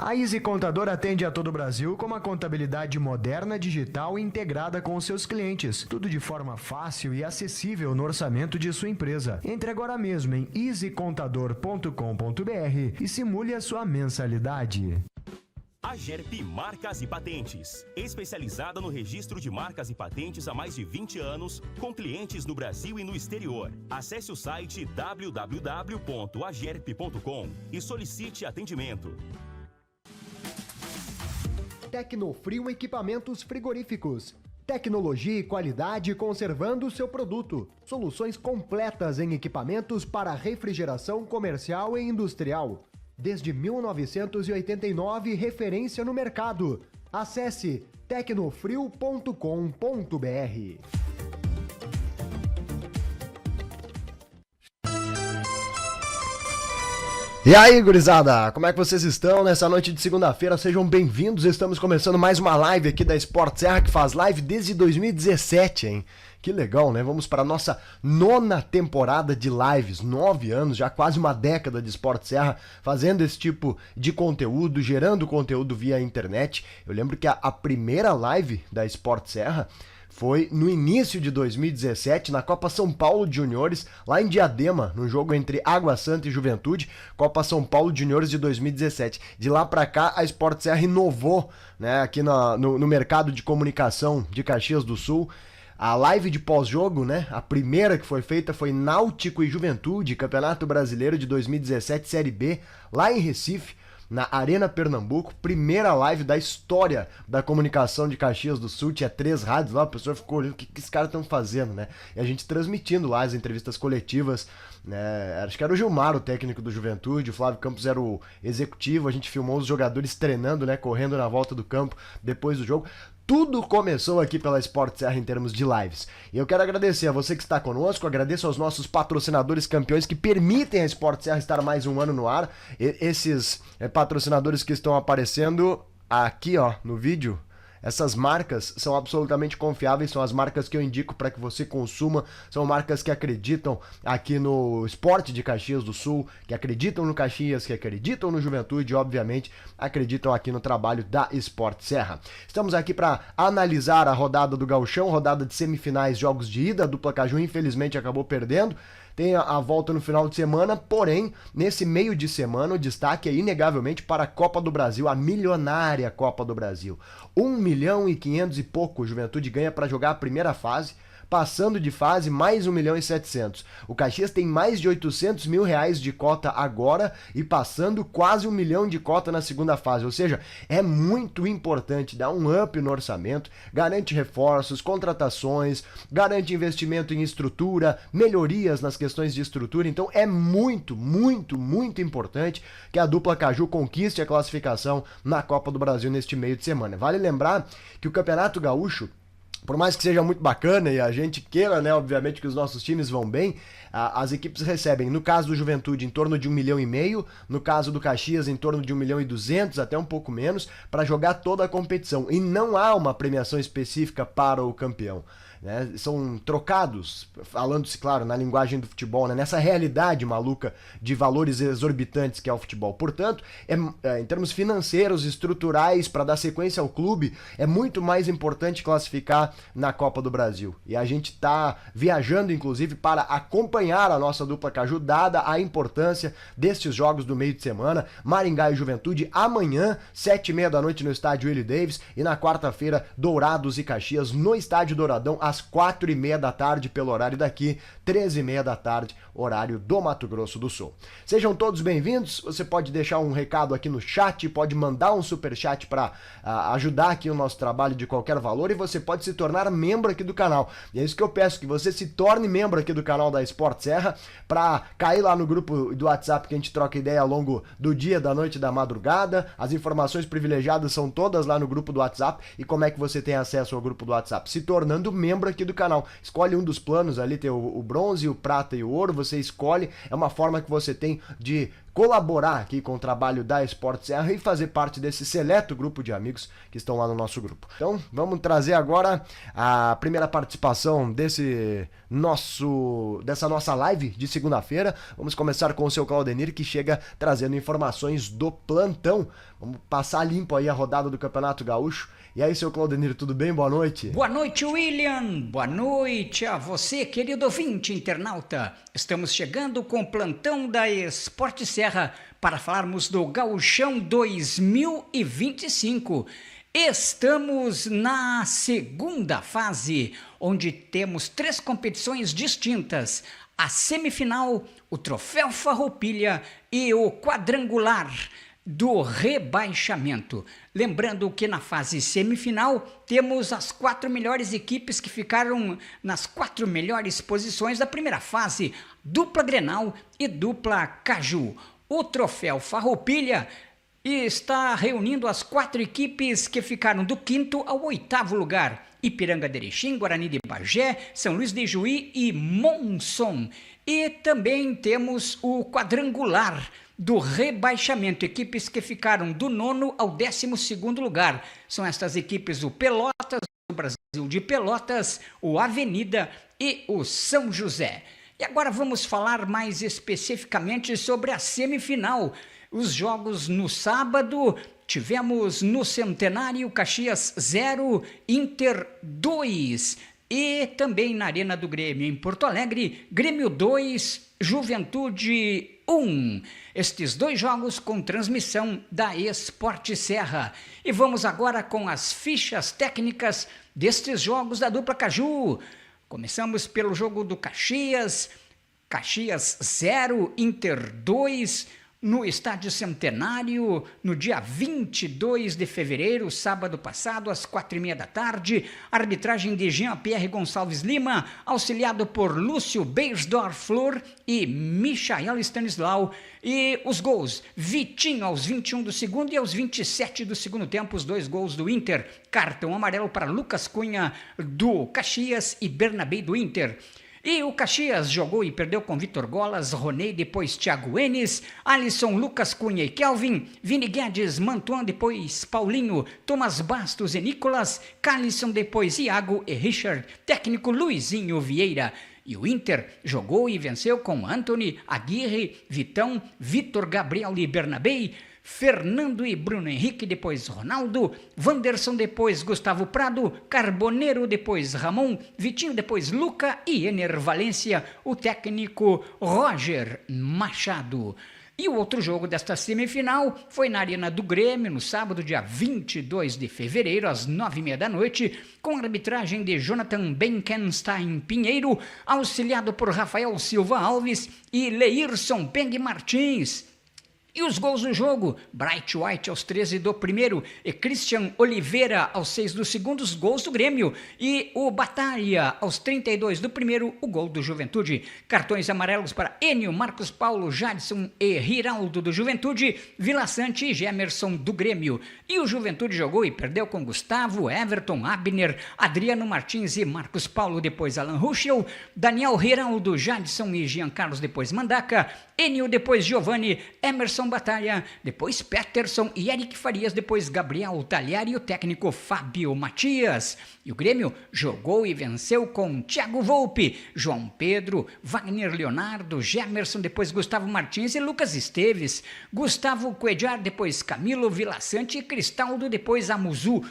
A Easy Contador atende a todo o Brasil com uma contabilidade moderna, digital e integrada com os seus clientes. Tudo de forma fácil e acessível no orçamento de sua empresa. Entre agora mesmo em easycontador.com.br e simule a sua mensalidade. Agerp Marcas e Patentes, especializada no registro de marcas e patentes há mais de 20 anos, com clientes no Brasil e no exterior. Acesse o site www.agerp.com e solicite atendimento. Tecnofrio Equipamentos Frigoríficos. Tecnologia e qualidade conservando o seu produto. Soluções completas em equipamentos para refrigeração comercial e industrial. Desde 1989, referência no mercado. Acesse tecnofrio.com.br. E aí, gurizada, como é que vocês estão nessa noite de segunda-feira? Sejam bem-vindos, estamos começando mais uma live aqui da Sport Serra, que faz live desde 2017, hein? Que legal, né? Vamos para a nossa 9ª temporada de lives, 9 anos, já quase uma década de Sport Serra, fazendo esse tipo de conteúdo, gerando conteúdo via internet. Eu lembro que a primeira live da Sport Serra foi no início de 2017, na Copa São Paulo de Juniores, lá em Diadema, no jogo entre Água Santa e Juventude, Copa São Paulo de Juniores de 2017. De lá pra cá, a Sport Serra inovou, né, aqui no mercado de comunicação de Caxias do Sul. A live de pós-jogo, né, a primeira que foi feita foi Náutico e Juventude, Campeonato Brasileiro de 2017, Série B, lá em Recife, na Arena Pernambuco, primeira live da história da comunicação de Caxias do Sul. Tinha 3 rádios lá, a pessoa ficou olhando o que esses caras estão fazendo, né? E a gente transmitindo lá as entrevistas coletivas, né? Acho que era o Gilmar, o técnico do Juventude, o Flávio Campos era o executivo, a gente filmou os jogadores treinando, né, correndo na volta do campo depois do jogo. Tudo começou aqui pela Sport Serra em termos de lives. E eu quero agradecer a você que está conosco, agradeço aos nossos patrocinadores campeões que permitem a Sport Serra estar mais um ano no ar. Esses patrocinadores que estão aparecendo aqui, ó, no vídeo. Essas marcas são absolutamente confiáveis, são as marcas que eu indico para que você consuma, são marcas que acreditam aqui no esporte de Caxias do Sul, que acreditam no Caxias, que acreditam no Juventude e, obviamente, acreditam aqui no trabalho da Sport Serra. Estamos aqui para analisar a rodada do Gauchão, rodada de semifinais, jogos de ida. A dupla Caju, infelizmente, acabou perdendo. Tem a volta no final de semana, porém, nesse meio de semana, o destaque é inegavelmente para a Copa do Brasil, a milionária Copa do Brasil. 1,5 milhão e pouco, o Juventude ganha para jogar a primeira fase, passando de fase mais 1,7 milhão. O Caxias tem mais de 800 mil reais de cota agora e passando quase 1 milhão de cota na segunda fase, ou seja, é muito importante dar um up no orçamento, garante reforços, contratações, garante investimento em estrutura, melhorias nas questões de estrutura. Então é muito, muito, muito importante que a dupla Caju conquiste a classificação na Copa do Brasil neste meio de semana. Vale lembrar que o Campeonato Gaúcho, por mais que seja muito bacana e a gente queira, né, obviamente, que os nossos times vão bem, as equipes recebem, no caso do Juventude, em torno de 1,5 milhão, no caso do Caxias, em torno de 1,2 milhão, até um pouco menos, para jogar toda a competição. E não há uma premiação específica para o campeão, né? São trocados, falando-se, claro, na linguagem do futebol, né? Nessa realidade maluca de valores exorbitantes que é o futebol. Portanto, em termos financeiros, estruturais, para dar sequência ao clube, é muito mais importante classificar na Copa do Brasil. E a gente está viajando, inclusive, para acompanhar a nossa dupla Caju, dada a importância destes jogos do meio de semana. Maringá e Juventude amanhã, 7h30 da noite no estádio Willie Davis, e na quarta-feira, Dourados e Caxias no estádio Douradão, às 4h30 da tarde, pelo horário daqui, 13h30 da tarde, horário do Mato Grosso do Sul. Sejam todos bem-vindos. Você pode deixar um recado aqui no chat, pode mandar um superchat para ajudar aqui o nosso trabalho de qualquer valor, e você pode se tornar membro aqui do canal. E é isso que eu peço, que você se torne membro aqui do canal da Sport Serra, para cair lá no grupo do WhatsApp que a gente troca ideia ao longo do dia, da noite e da madrugada. As informações privilegiadas são todas lá no grupo do WhatsApp. E como é que você tem acesso ao grupo do WhatsApp? Se tornando membro aqui do canal. Escolhe um dos planos ali, tem o bronze, o prata e o ouro, você escolhe. É uma forma que você tem de colaborar aqui com o trabalho da Sport Serra e fazer parte desse seleto grupo de amigos que estão lá no nosso grupo. Então, vamos trazer agora a primeira participação dessa nossa live de segunda-feira. Vamos começar com o seu Claudenir, que chega trazendo informações do plantão. Vamos passar limpo aí a rodada do Campeonato Gaúcho. E aí, seu Claudenir, tudo bem? Boa noite. Boa noite, William. Boa noite a você, querido ouvinte internauta. Estamos chegando com o plantão da Sport Serra para falarmos do Gauchão 2025. Estamos na segunda fase, onde temos 3 competições distintas: a semifinal, o Troféu Farroupilha e o quadrangular do rebaixamento. Lembrando que na fase semifinal temos as 4 melhores equipes que ficaram nas 4 melhores posições da primeira fase, dupla Grenal e dupla Caju. O Troféu Farroupilha está reunindo as 4 equipes que ficaram do 5º ao 8º lugar: Ipiranga de Erechim, Guarani de Bagé, São Luís de Juí e Monson. E também temos o quadrangular do rebaixamento, equipes que ficaram do 9º ao 12º lugar. São estas equipes o Pelotas, o Brasil de Pelotas, o Avenida e o São José. E agora vamos falar mais especificamente sobre a semifinal. Os jogos no sábado, tivemos no Centenário Caxias 0, Inter 2. E também na Arena do Grêmio, em Porto Alegre, Grêmio 2, Juventude 1. Estes 2 jogos com transmissão da Sport Serra. E vamos agora com as fichas técnicas destes jogos da dupla Caju. Começamos pelo jogo do Caxias. Caxias 0, Inter 2. No Estádio Centenário, no dia 22 de fevereiro, sábado passado, às 4h30 da tarde, arbitragem de Jean-Pierre Gonçalves Lima, auxiliado por Lúcio Beisdorf Flor e Michael Stanislau. E os gols: Vitinho aos 21 do segundo e aos 27 do segundo tempo, os 2 gols do Inter. Cartão amarelo para Lucas Cunha, do Caxias, e Bernabé, do Inter. E o Caxias jogou e perdeu com Vitor Golas, Roney, depois Thiago Enes, Alisson, Lucas Cunha e Kelvin, Vini Guedes, Mantuan, depois Paulinho, Thomas Bastos e Nicolas, Calisson, depois Iago e Richard, técnico Luizinho Vieira. E o Inter jogou e venceu com Anthony, Aguirre, Vitão, Vitor Gabriel e Bernabé, Fernando e Bruno Henrique, depois Ronaldo, Wanderson, depois Gustavo Prado, Carboneiro, depois Ramon, Vitinho, depois Luca e Ener Valência, o técnico Roger Machado. E o outro jogo desta semifinal foi na Arena do Grêmio, no sábado, dia 22 de fevereiro, às 9h30 da noite, com a arbitragem de Jonathan Benkenstein Pinheiro, auxiliado por Rafael Silva Alves e Leirson Peng Martins. E os gols do jogo: Bright White aos 13 do primeiro e Christian Oliveira aos 6 do segundo, os gols do Grêmio. E o Batalha aos 32 do primeiro, o gol do Juventude. Cartões amarelos para Enio, Marcos Paulo, Jadson e Riraldo do Juventude, Vila Sante e Gemerson do Grêmio. E o Juventude jogou e perdeu com Gustavo, Everton, Abner, Adriano Martins e Marcos Paulo, depois Alan Ruschel, Daniel Riraldo, Jadson e Jean Carlos, depois Mandaca, Enio, depois Giovanni, Emerson Batalha, depois Peterson e Eric Farias, depois Gabriel Talhar e o técnico Fábio Matias. E o Grêmio jogou e venceu com Thiago Volpe, João Pedro, Wagner Leonardo, Gemerson, depois Gustavo Martins e Lucas Esteves, Gustavo Cuejar, depois Camilo Vilaçante e Cristaldo, depois Amuzu,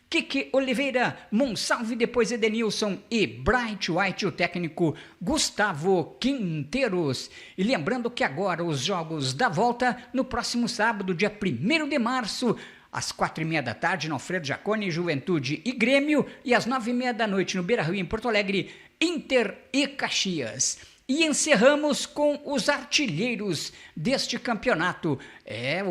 Kiki Oliveira, Monsalve, depois Edenilson e Bright White, o técnico Gustavo Quinteiros. E lembrando que agora os jogos da volta no próximo sábado, dia 1º de março, às 4h30 da tarde, no Alfredo Jaconi, Juventude e Grêmio, e às 9h30 da noite no Beira-Rio, em Porto Alegre, Inter e Caxias. E encerramos com os artilheiros deste campeonato.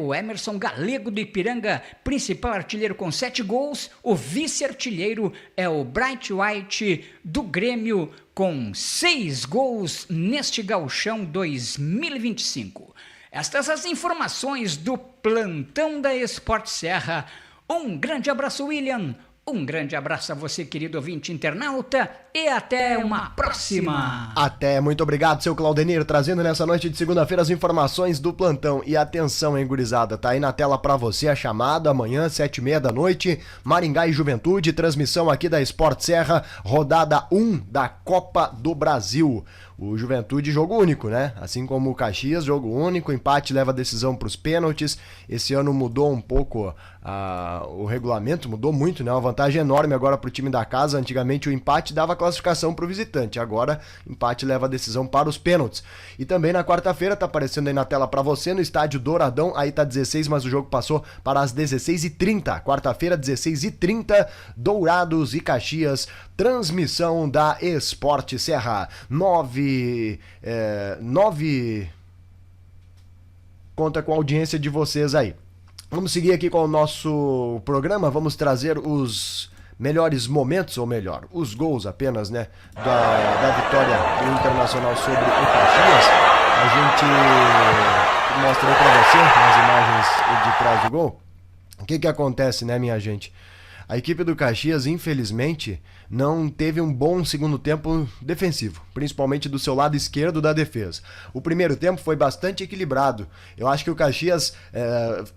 O Emerson Galego do Ipiranga, principal artilheiro com 7 gols. O vice-artilheiro é o Bright White do Grêmio com 6 gols neste Gauchão 2025. Estas as informações do plantão da Sport Serra. Um grande abraço, William. Um grande abraço a você, querido ouvinte internauta, e até uma próxima. Até, muito obrigado, seu Claudenir, trazendo nessa noite de segunda-feira as informações do plantão. E atenção, hein, gurizada, tá aí na tela pra você a chamada, amanhã, 7h30 da noite, Maringá e Juventude, transmissão aqui da Sport Serra, rodada 1 da Copa do Brasil. O Juventude, jogo único, né? Assim como o Caxias, jogo único, empate leva a decisão para os pênaltis. Esse ano mudou um pouco o regulamento, mudou muito, né? Uma vantagem enorme agora para o time da casa. Antigamente o empate dava classificação para o visitante, agora empate leva a decisão para os pênaltis. E também na quarta-feira, tá aparecendo aí na tela para você, no estádio Douradão, aí tá 16, mas o jogo passou para as 16h30. Quarta-feira, 16h30, Dourados e Caxias, transmissão da Sport Serra. 9 conta com a audiência de vocês aí. Vamos seguir aqui com o nosso programa, vamos trazer os melhores momentos, ou melhor, os gols apenas, né, da vitória do Internacional sobre o Caxias. A gente mostra aí pra você nas imagens de trás do gol. O que acontece, né, minha gente? A equipe do Caxias, infelizmente, não teve um bom segundo tempo defensivo, principalmente do seu lado esquerdo da defesa. O primeiro tempo foi bastante equilibrado. Eu acho que o Caxias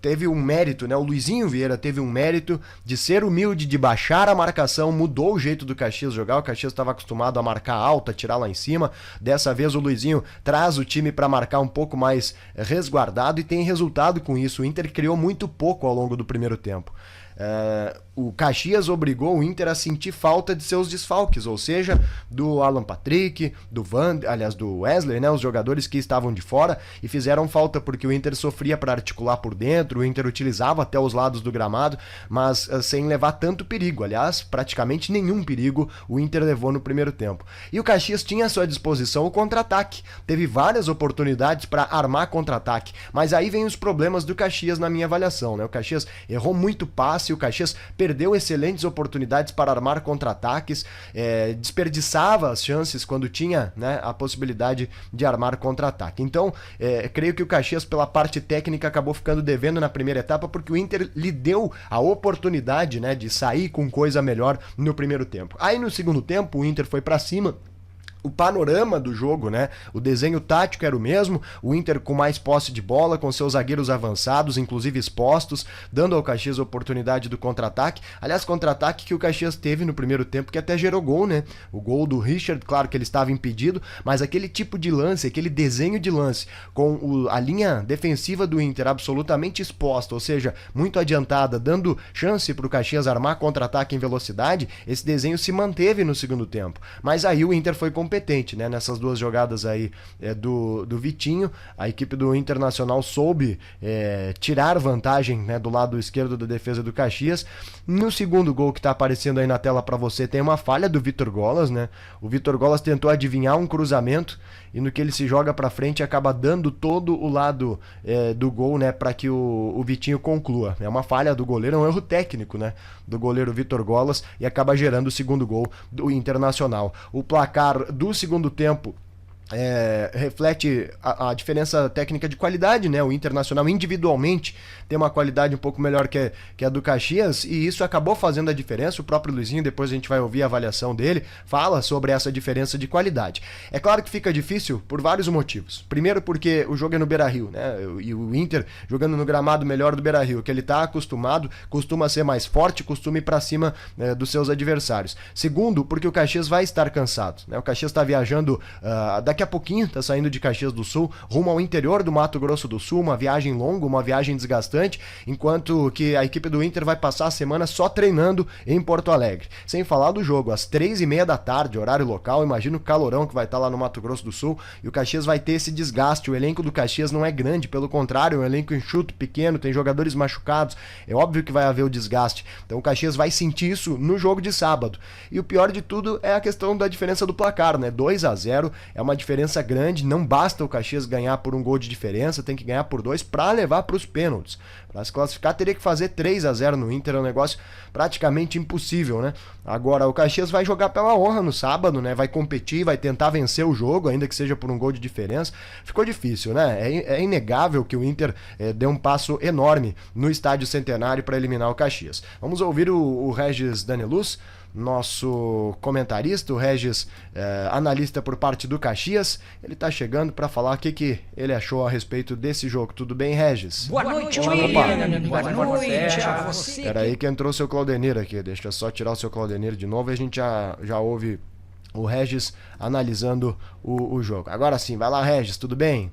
teve um mérito, né? O Luizinho Vieira teve um mérito de ser humilde, de baixar a marcação, mudou o jeito do Caxias jogar. O Caxias estava acostumado a marcar alto, a tirar lá em cima. Dessa vez o Luizinho traz o time para marcar um pouco mais resguardado e tem resultado com isso. O Inter criou muito pouco ao longo do primeiro tempo. O Caxias obrigou o Inter a sentir falta de seus desfalques, ou seja, do Alan Patrick, do Wesley, né, os jogadores que estavam de fora, e fizeram falta porque o Inter sofria para articular por dentro, o Inter utilizava até os lados do gramado, mas sem levar tanto perigo. Aliás, praticamente nenhum perigo o Inter levou no primeiro tempo. E o Caxias tinha à sua disposição o contra-ataque, teve várias oportunidades para armar contra-ataque, mas aí vem os problemas do Caxias na minha avaliação, né? O Caxias errou muito passe, o Caxias perdeu excelentes oportunidades para armar contra-ataques, desperdiçava as chances quando tinha, né, a possibilidade de armar contra-ataque. Então, creio que o Caxias, pela parte técnica, acabou ficando devendo na primeira etapa, porque o Inter lhe deu a oportunidade, né, de sair com coisa melhor no primeiro tempo. Aí no segundo tempo, o Inter foi para cima. O panorama do jogo, né? O desenho tático era o mesmo, o Inter com mais posse de bola, com seus zagueiros avançados, inclusive expostos, dando ao Caxias a oportunidade do contra-ataque. Aliás, contra-ataque que o Caxias teve no primeiro tempo, que até gerou gol, né? O gol do Richard, claro que ele estava impedido, mas aquele tipo de lance, aquele desenho de lance, com a linha defensiva do Inter absolutamente exposta, ou seja, muito adiantada, dando chance para o Caxias armar contra-ataque em velocidade, esse desenho se manteve no segundo tempo. Mas aí o Inter foi competente, né? Nessas duas jogadas aí do Vitinho, a equipe do Internacional soube tirar vantagem, né, do lado esquerdo da defesa do Caxias. No segundo gol que tá aparecendo aí na tela para você, tem uma falha do Vitor Golas, né? O Vitor Golas tentou adivinhar um cruzamento e no que ele se joga para frente acaba dando todo o lado do gol, né, para que o Vitinho conclua. É uma falha do goleiro, é um erro técnico, né, do goleiro Vitor Golas, e acaba gerando o segundo gol do Internacional. O placar do segundo tempo reflete a diferença técnica de qualidade, né? O Internacional individualmente tem uma qualidade um pouco melhor que a do Caxias, e isso acabou fazendo a diferença. O próprio Luizinho, depois a gente vai ouvir a avaliação dele, fala sobre essa diferença de qualidade. É claro que fica difícil por vários motivos. Primeiro porque o jogo é no Beira-Rio, né? E o Inter jogando no gramado melhor do Beira-Rio, que ele tá acostumado, costuma ser mais forte, costuma ir pra cima dos seus adversários. Segundo, porque o Caxias vai estar cansado, né? O Caxias tá viajando daqui a pouquinho, tá saindo de Caxias do Sul rumo ao interior do Mato Grosso do Sul, uma viagem longa, uma viagem desgastante, enquanto que a equipe do Inter vai passar a semana só treinando em Porto Alegre. Sem falar do jogo, às 3h30 da tarde, horário local, imagina o calorão que vai estar lá no Mato Grosso do Sul, e o Caxias vai ter esse desgaste. O elenco do Caxias não é grande, pelo contrário, é um elenco enxuto, pequeno, tem jogadores machucados, é óbvio que vai haver o desgaste. Então o Caxias vai sentir isso no jogo de sábado. E o pior de tudo é a questão da diferença do placar, né? 2-0 é uma diferença diferença grande, não basta o Caxias ganhar por 1 gol de diferença, tem que ganhar por 2 para levar para os pênaltis. Para se classificar, teria que fazer 3-0 no Inter, é um negócio praticamente impossível, né? Agora, o Caxias vai jogar pela honra no sábado, né? Vai competir, vai tentar vencer o jogo, ainda que seja por 1 gol de diferença. Ficou difícil, né? É inegável que o Inter deu um passo enorme no Estádio Centenário para eliminar o Caxias. Vamos ouvir o Regis Daneluz, nosso comentarista, o Regis, analista por parte do Caxias. Ele está chegando para falar o que ele achou a respeito desse jogo. Tudo bem, Regis? Boa noite, Opa. Boa noite a você. Espera aí que entrou o seu Claudenir aqui. Deixa eu só tirar o seu Claudenir de novo e a gente já ouve o Regis analisando o jogo. Agora sim, vai lá, Regis, tudo bem?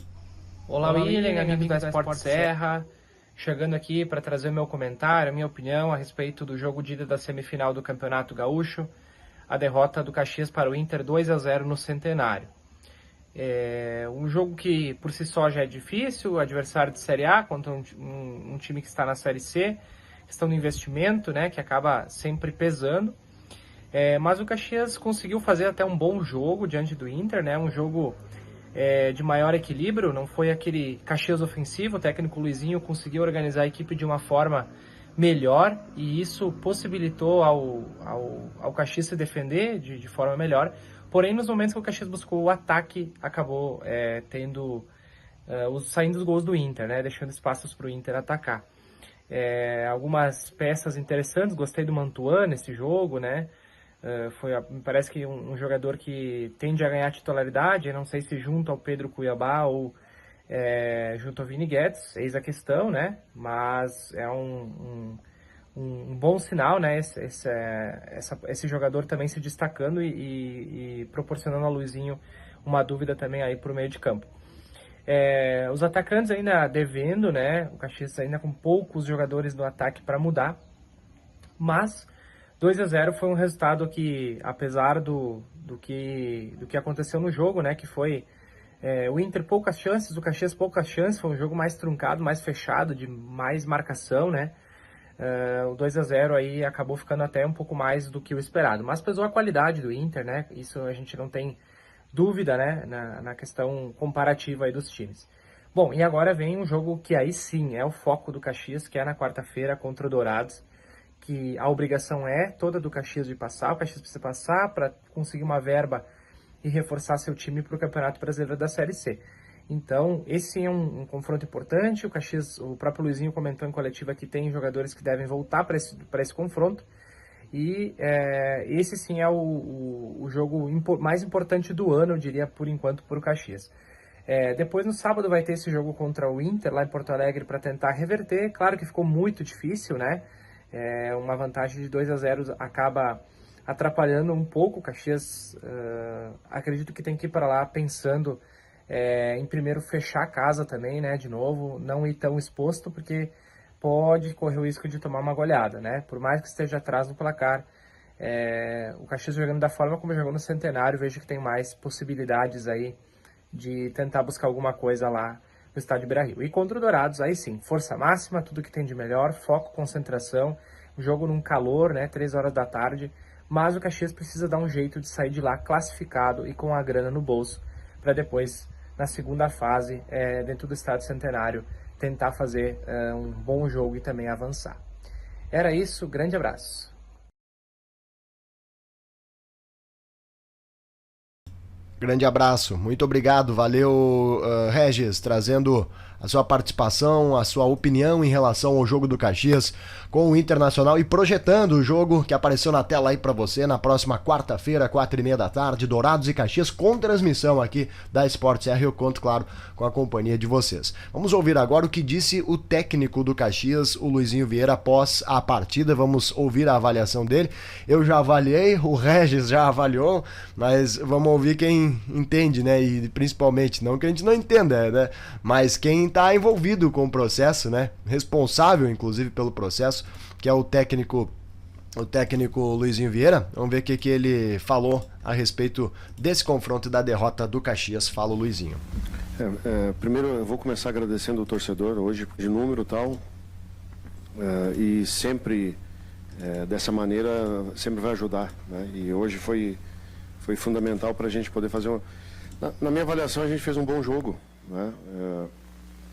Olá, William, amigo da Sport Serra. Chegando aqui para trazer o meu comentário, a minha opinião a respeito do jogo de ida da semifinal do Campeonato Gaúcho, a derrota do Caxias para o Inter 2-0 no Centenário. Um jogo que por si só já é difícil, adversário de Série A contra um time que está na Série C, questão do investimento, né, que acaba sempre pesando. Mas o Caxias conseguiu fazer até um bom jogo diante do Inter, né, um jogo de maior equilíbrio, não foi aquele Caxias ofensivo. O técnico Luizinho conseguiu organizar a equipe de uma forma melhor e isso possibilitou ao Caxias se defender de forma melhor. Porém, nos momentos que o Caxias buscou o ataque, acabou saindo os gols do Inter, né, deixando espaços para o Inter atacar. Algumas peças interessantes, gostei do Mantuan nesse jogo, né? Me parece que um jogador que tende a ganhar titularidade, não sei se junto ao Pedro Cuiabá ou junto ao Vini Guedes, eis a questão, né? Mas é um bom sinal, né? Esse jogador também se destacando e proporcionando ao Luizinho uma dúvida também aí para o meio de campo. Os atacantes ainda devendo, né? O Caxias ainda com poucos jogadores no ataque para mudar, mas 2-0 foi um resultado que, apesar do que aconteceu no jogo, né, que foi o Inter poucas chances, o Caxias poucas chances, foi um jogo mais truncado, mais fechado, de mais marcação, né, o 2-0 aí acabou ficando até um pouco mais do que o esperado, mas pesou a qualidade do Inter, né, isso a gente não tem dúvida, né, na questão comparativa aí dos times. Bom, e agora vem um jogo que aí sim é o foco do Caxias, que é na quarta-feira contra o Dourados, que a obrigação toda do Caxias de passar, o Caxias precisa passar para conseguir uma verba e reforçar seu time para o Campeonato Brasileiro da Série C. Então, esse sim é um confronto importante. O Caxias, o próprio Luizinho comentou em coletiva que tem jogadores que devem voltar para esse confronto, e esse sim é o jogo mais importante do ano, eu diria, por enquanto, para o Caxias. Depois, no sábado, vai ter esse jogo contra o Inter, lá em Porto Alegre, para tentar reverter. Claro que ficou muito difícil, né? Uma vantagem de 2-0 acaba atrapalhando um pouco. O Caxias, acredito que tem que ir para lá pensando em primeiro fechar a casa também, né, de novo, não ir tão exposto, porque pode correr o risco de tomar uma goleada, né, por mais que esteja atrás no placar. O Caxias jogando da forma como jogou no Centenário, vejo que tem mais possibilidades aí de tentar buscar alguma coisa lá no estádio Beira-Rio. E contra o Dourados, aí sim, força máxima, tudo que tem de melhor, foco, concentração, jogo num calor, né, 3 horas da tarde, mas o Caxias precisa dar um jeito de sair de lá classificado e com a grana no bolso, para depois, na segunda fase, dentro do estádio Centenário, tentar fazer um bom jogo e também avançar. Era isso, grande abraço. Grande abraço, muito obrigado, valeu, Regis, trazendo a sua participação, a sua opinião em relação ao jogo do Caxias com o Internacional e projetando o jogo que apareceu na tela aí pra você na próxima quarta-feira, 4h30 da tarde, Dourados e Caxias, com transmissão aqui da Sport Serra. Eu conto, claro, com a companhia de vocês. Vamos ouvir agora o que disse o técnico do Caxias, o Luizinho Vieira, após a partida. Vamos ouvir a avaliação dele. Eu já avaliei, o Regis já avaliou, mas vamos ouvir quem entende, né, e principalmente, não que a gente não entenda, né, mas quem está envolvido com o processo, né, responsável inclusive pelo processo, que é o técnico Luizinho Vieira. Vamos ver o que ele falou a respeito desse confronto e da derrota do Caxias. Fala o Luizinho. Primeiro eu vou começar agradecendo o torcedor hoje de número e tal, e sempre dessa maneira sempre vai ajudar, né? E hoje foi fundamental para a gente poder fazer Na minha avaliação, a gente fez um bom jogo, né?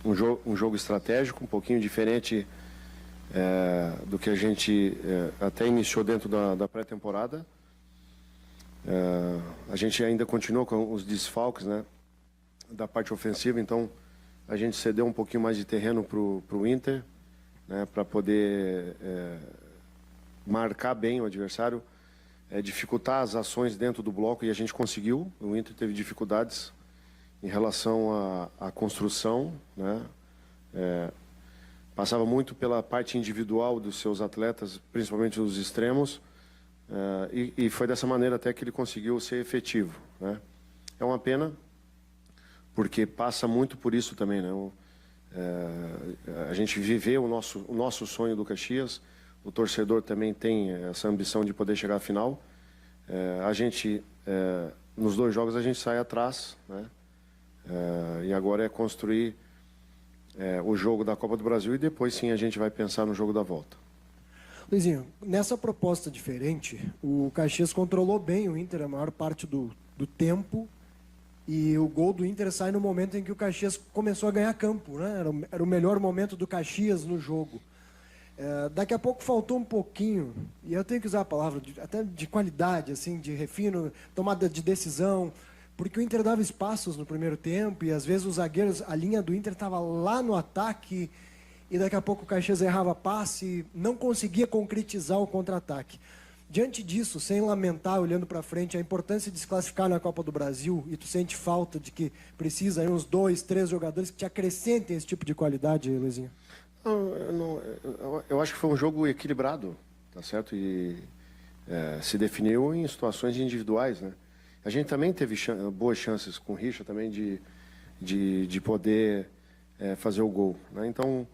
Um jogo estratégico, um pouquinho diferente do que a gente até iniciou dentro da pré-temporada. A gente ainda continuou com os desfalques, né, da parte ofensiva, então a gente cedeu um pouquinho mais de terreno para o Inter, né, para poder marcar bem o adversário, dificultar as ações dentro do bloco, e a gente conseguiu. O Inter teve dificuldades em relação à construção, né? Passava muito pela parte individual dos seus atletas, principalmente os extremos, e foi dessa maneira até que ele conseguiu ser efetivo, né? É uma pena, porque passa muito por isso também, né? A gente viveu o nosso sonho do Caxias, o torcedor também tem essa ambição de poder chegar à final. A gente, nos 2 jogos, a gente sai atrás, né? E agora é construir o jogo da Copa do Brasil e depois sim a gente vai pensar no jogo da volta. Luizinho, nessa proposta diferente, o Caxias controlou bem o Inter a maior parte do tempo, e o gol do Inter sai no momento em que o Caxias começou a ganhar campo, né? Era o melhor momento do Caxias no jogo. Daqui a pouco faltou um pouquinho, e eu tenho que usar a palavra até de qualidade, assim, de refino, tomada de decisão, porque o Inter dava espaços no primeiro tempo e às vezes os zagueiros, a linha do Inter estava lá no ataque e daqui a pouco o Caxias errava passe, não conseguia concretizar o contra-ataque. Diante disso, sem lamentar, olhando para frente, a importância de se classificar na Copa do Brasil, e tu sente falta de que precisa aí uns 2, 3 jogadores que te acrescentem esse tipo de qualidade, Luizinho? Eu acho que foi um jogo equilibrado, tá certo? E se definiu em situações individuais, né? A gente também teve boas chances com o Richa também de poder fazer o gol, né? Então,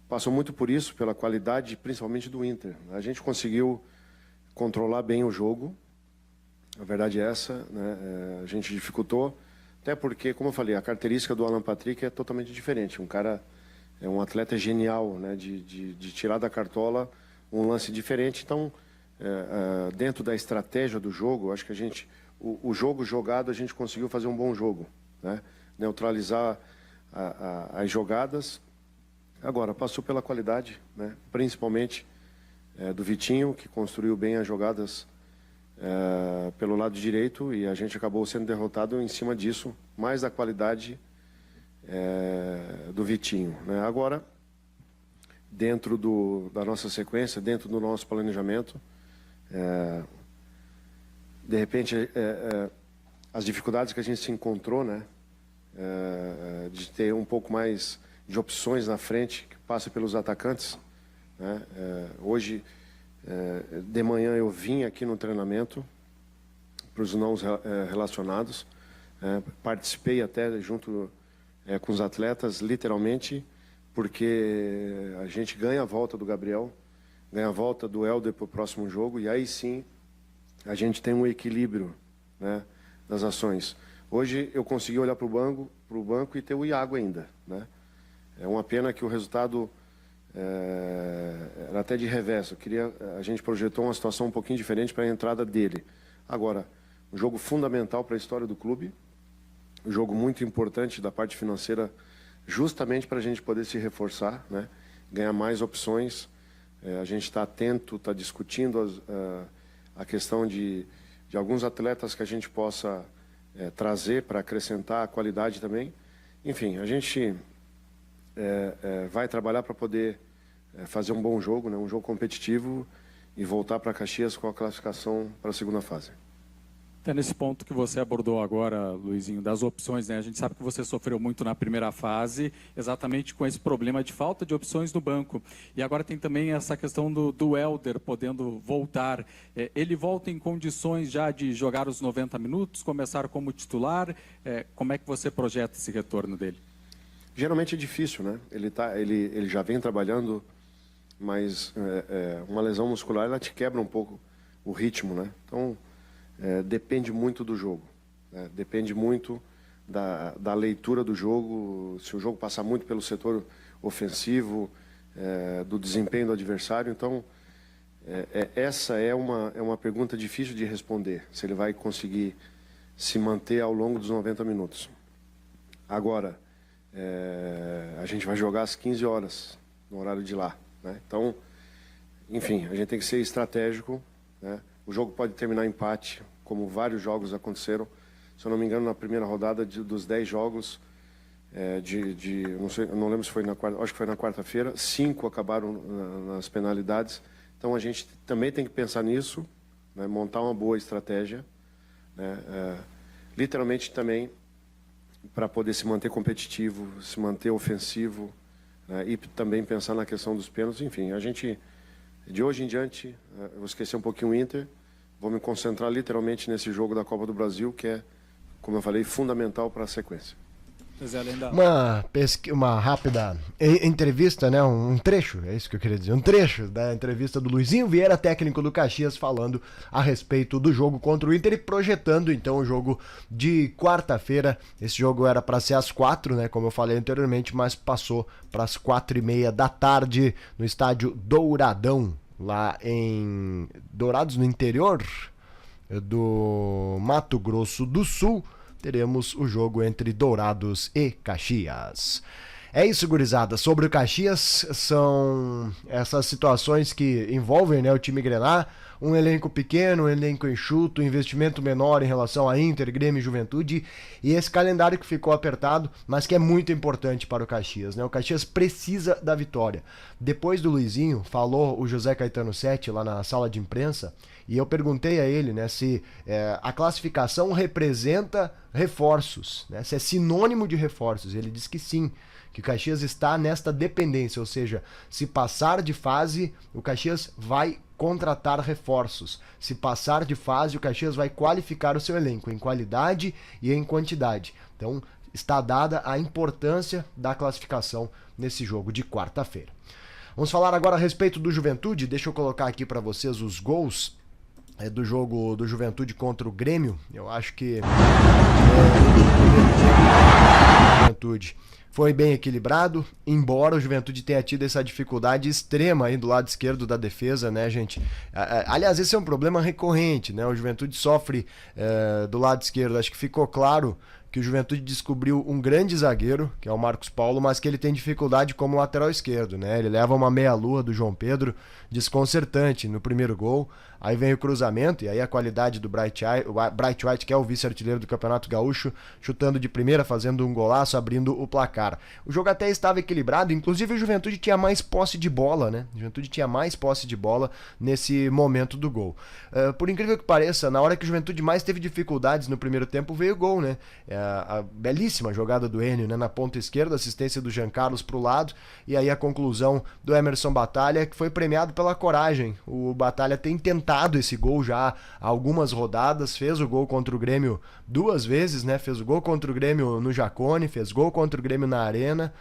passou muito por isso, pela qualidade, principalmente do Inter. A gente conseguiu controlar bem o jogo, a verdade é essa, né? A gente dificultou, até porque, como eu falei, a característica do Alan Patrick é totalmente diferente. Um cara, um atleta genial, né? De tirar da cartola um lance diferente. Então, dentro da estratégia do jogo, acho que a gente, o jogo jogado, a gente conseguiu fazer um bom jogo, né? Neutralizar as jogadas. Agora, passou pela qualidade, né? Principalmente do Vitinho, que construiu bem as jogadas pelo lado direito, e a gente acabou sendo derrotado em cima disso, mais da qualidade do Vitinho, né? Agora, dentro da nossa sequência, dentro do nosso planejamento, de repente, as dificuldades que a gente se encontrou, né? De ter um pouco mais de opções na frente, que passa pelos atacantes, né? Hoje, de manhã, eu vim aqui no treinamento para os não relacionados, participei até junto com os atletas, literalmente, porque a gente ganha a volta do Gabriel, ganha a volta do Helder para o próximo jogo, e aí sim a gente tem um equilíbrio, né, das ações. Hoje eu consegui olhar para o banco e ter o Iago ainda, né? É uma pena que o resultado era até de revés. A gente projetou uma situação um pouquinho diferente para a entrada dele. Agora, um jogo fundamental para a história do clube, um jogo muito importante da parte financeira, justamente para a gente poder se reforçar, né? Ganhar mais opções. A gente está atento, está discutindo a questão de alguns atletas que a gente possa trazer para acrescentar a qualidade também. Enfim, a gente vai trabalhar para poder fazer um bom jogo, né? Um jogo competitivo, e voltar para Caxias com a classificação para a segunda fase. Até nesse ponto que você abordou agora, Luizinho, das opções, né? A gente sabe que você sofreu muito na primeira fase, exatamente com esse problema de falta de opções no banco. E agora tem também essa questão do Helder podendo voltar. Ele volta em condições já de jogar os 90 minutos, começar como titular? Como é que você projeta esse retorno dele? Geralmente é difícil, né? Ele já vem trabalhando, mas uma lesão muscular, ela te quebra um pouco o ritmo, né? Então, depende muito do jogo, né? Depende muito da leitura do jogo, se o jogo passar muito pelo setor ofensivo, do desempenho do adversário. Então, essa é uma pergunta difícil de responder, se ele vai conseguir se manter ao longo dos 90 minutos. Agora, a gente vai jogar às 15 horas, no horário de lá, né? Então, enfim, a gente tem que ser estratégico, né? O jogo pode terminar empate, como vários jogos aconteceram. Se eu não me engano, na primeira rodada dos 10 jogos, não lembro se foi na quarta, acho que foi na quarta-feira, 5 acabaram nas penalidades. Então a gente também tem que pensar nisso, né? Montar uma boa estratégia, né? Literalmente também para poder se manter competitivo, se manter ofensivo, né? E também pensar na questão dos pênaltis. Enfim, a gente, de hoje em diante, eu vou esquecer um pouquinho o Inter, vou me concentrar literalmente nesse jogo da Copa do Brasil, que é, como eu falei, fundamental para a sequência. Uma rápida entrevista, né? Um trecho, é isso que eu queria dizer, um trecho da entrevista do Luizinho Vieira, técnico do Caxias, falando a respeito do jogo contra o Inter e projetando então o jogo de quarta-feira. Esse jogo era para ser às 4, né? Como eu falei anteriormente, mas passou para as 4:30 da tarde no estádio Douradão, lá em Dourados, no interior do Mato Grosso do Sul. Teremos o jogo entre Dourados e Caxias. É isso, gurizada. Sobre o Caxias, são essas situações que envolvem, né, o time Grená. Um elenco pequeno, um elenco enxuto, investimento menor em relação a Inter, Grêmio e Juventude. E esse calendário que ficou apertado, mas que é muito importante para o Caxias, né? O Caxias precisa da vitória. Depois do Luizinho, falou o José Caetano Setti lá na sala de imprensa. E eu perguntei a ele, né, se a classificação representa reforços, né, se é sinônimo de reforços. Ele disse que sim, que o Caxias está nesta dependência, ou seja, se passar de fase, o Caxias vai contratar reforços. Se passar de fase, o Caxias vai qualificar o seu elenco em qualidade e em quantidade. Então, está dada a importância da classificação nesse jogo de quarta-feira. Vamos falar agora a respeito do Juventude. Deixa eu colocar aqui para vocês os gols do jogo do Juventude contra o Grêmio. Eu acho que Juventude foi bem equilibrado, embora o Juventude tenha tido essa dificuldade extrema aí do lado esquerdo da defesa, né, gente? Aliás, esse é um problema recorrente, né? O Juventude sofre do lado esquerdo. Acho que ficou claro que o Juventude descobriu um grande zagueiro, que é o Marcos Paulo, mas que ele tem dificuldade como lateral esquerdo, né? Ele leva uma meia-lua do João Pedro, desconcertante no primeiro gol. Aí vem o cruzamento, e aí a qualidade do Bright White, que é o vice-artilheiro do Campeonato Gaúcho, chutando de primeira, fazendo um golaço, abrindo o placar. O jogo até estava equilibrado, inclusive o Juventude tinha mais posse de bola, né? O Juventude tinha mais posse de bola nesse momento do gol. Por incrível que pareça, na hora que o Juventude mais teve dificuldades no primeiro tempo, veio o gol, né? A belíssima jogada do Enio, né, na ponta esquerda, assistência do Jean Carlos pro lado, e aí a conclusão do Emerson Batalha, que foi premiado pela coragem. O Batalha tem tentado esse gol já há algumas rodadas, fez o gol contra o Grêmio 2 vezes, né? Fez o gol contra o Grêmio no Jacone, fez gol contra o Grêmio na Arena.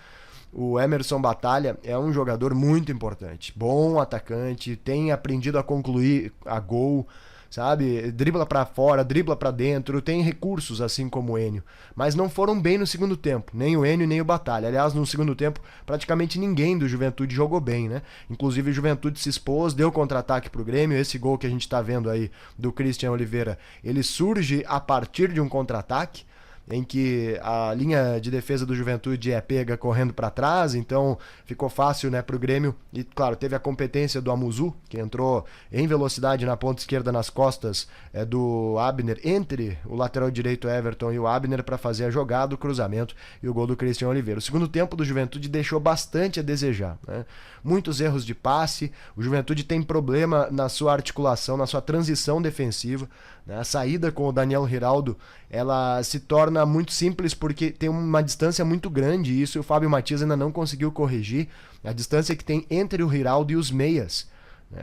O Emerson Batalha é um jogador muito importante, bom atacante, tem aprendido a concluir a gol, sabe? Dribla pra fora, dribla pra dentro, tem recursos assim como o Enio. Mas não foram bem no segundo tempo, nem o Enio nem o Batalha. Aliás, no segundo tempo, praticamente ninguém do Juventude jogou bem, né? Inclusive o Juventude se expôs, deu contra-ataque pro Grêmio. Esse gol que a gente tá vendo aí do Christian Oliveira, ele surge a partir de um contra-ataque, em que a linha de defesa do Juventude é pega correndo para trás, então ficou fácil, né, para o Grêmio. E claro, teve a competência do Amuzu, que entrou em velocidade na ponta esquerda nas costas do Abner, entre o lateral direito Everton e o Abner, para fazer a jogada, o cruzamento e o gol do Christian Oliveira. O segundo tempo do Juventude deixou bastante a desejar, né? Muitos erros de passe, o Juventude tem problema na sua articulação, na sua transição defensiva, né? A saída com o Daniel Giraldo, ela se torna muito simples porque tem uma distância muito grande, e isso o Fábio Matias ainda não conseguiu corrigir, a distância que tem entre o Giraldo e os meias.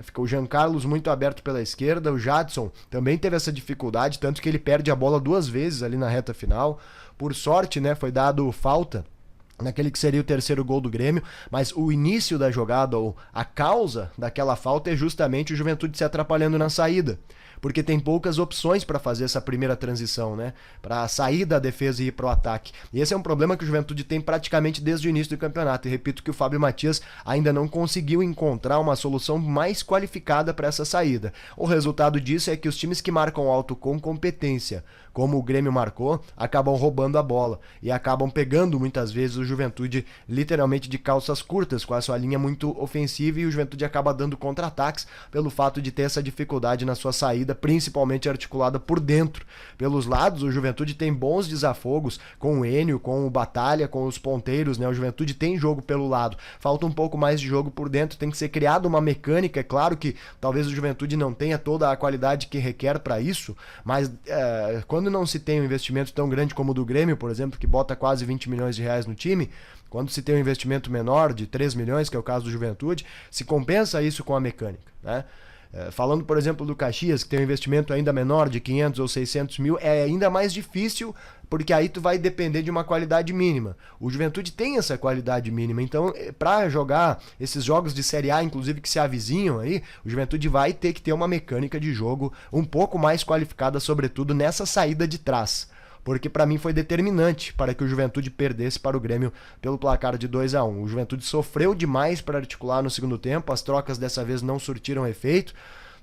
Ficou o Jean Carlos muito aberto pela esquerda, o Jadson também teve essa dificuldade, tanto que ele perde a bola 2 vezes ali na reta final. Por sorte, né, foi dado falta naquele que seria o terceiro gol do Grêmio, mas o início da jogada, ou a causa daquela falta, é justamente o Juventude se atrapalhando na saída, porque tem poucas opções para fazer essa primeira transição, né? Para sair da defesa e ir para o ataque. E esse é um problema que o Juventude tem praticamente desde o início do campeonato. E repito que o Fábio Matias ainda não conseguiu encontrar uma solução mais qualificada para essa saída. O resultado disso é que os times que marcam alto com competência, como o Grêmio marcou, acabam roubando a bola e acabam pegando muitas vezes o Juventude literalmente de calças curtas, com a sua linha muito ofensiva, e o Juventude acaba dando contra-ataques pelo fato de ter essa dificuldade na sua saída, principalmente articulada por dentro. Pelos lados, o Juventude tem bons desafogos com o Enio, com o Batalha, com os ponteiros, né? O Juventude tem jogo pelo lado, falta um pouco mais de jogo por dentro, tem que ser criada uma mecânica. É claro que talvez o Juventude não tenha toda a qualidade que requer para isso, mas quando não se tem um investimento tão grande como o do Grêmio, por exemplo, que bota quase 20 milhões de reais no time, quando se tem um investimento menor de 3 milhões, que é o caso do Juventude, se compensa isso com a mecânica, né? Falando, por exemplo, do Caxias, que tem um investimento ainda menor, de 500 ou 600 mil, é ainda mais difícil, porque aí tu vai depender de uma qualidade mínima. O Juventude tem essa qualidade mínima, então para jogar esses jogos de Série A, inclusive que se avizinham aí, o Juventude vai ter que ter uma mecânica de jogo um pouco mais qualificada, sobretudo nessa saída de trás. Porque para mim foi determinante para que o Juventude perdesse para o Grêmio pelo placar de 2-1. O Juventude sofreu demais para articular no segundo tempo, as trocas dessa vez não surtiram efeito,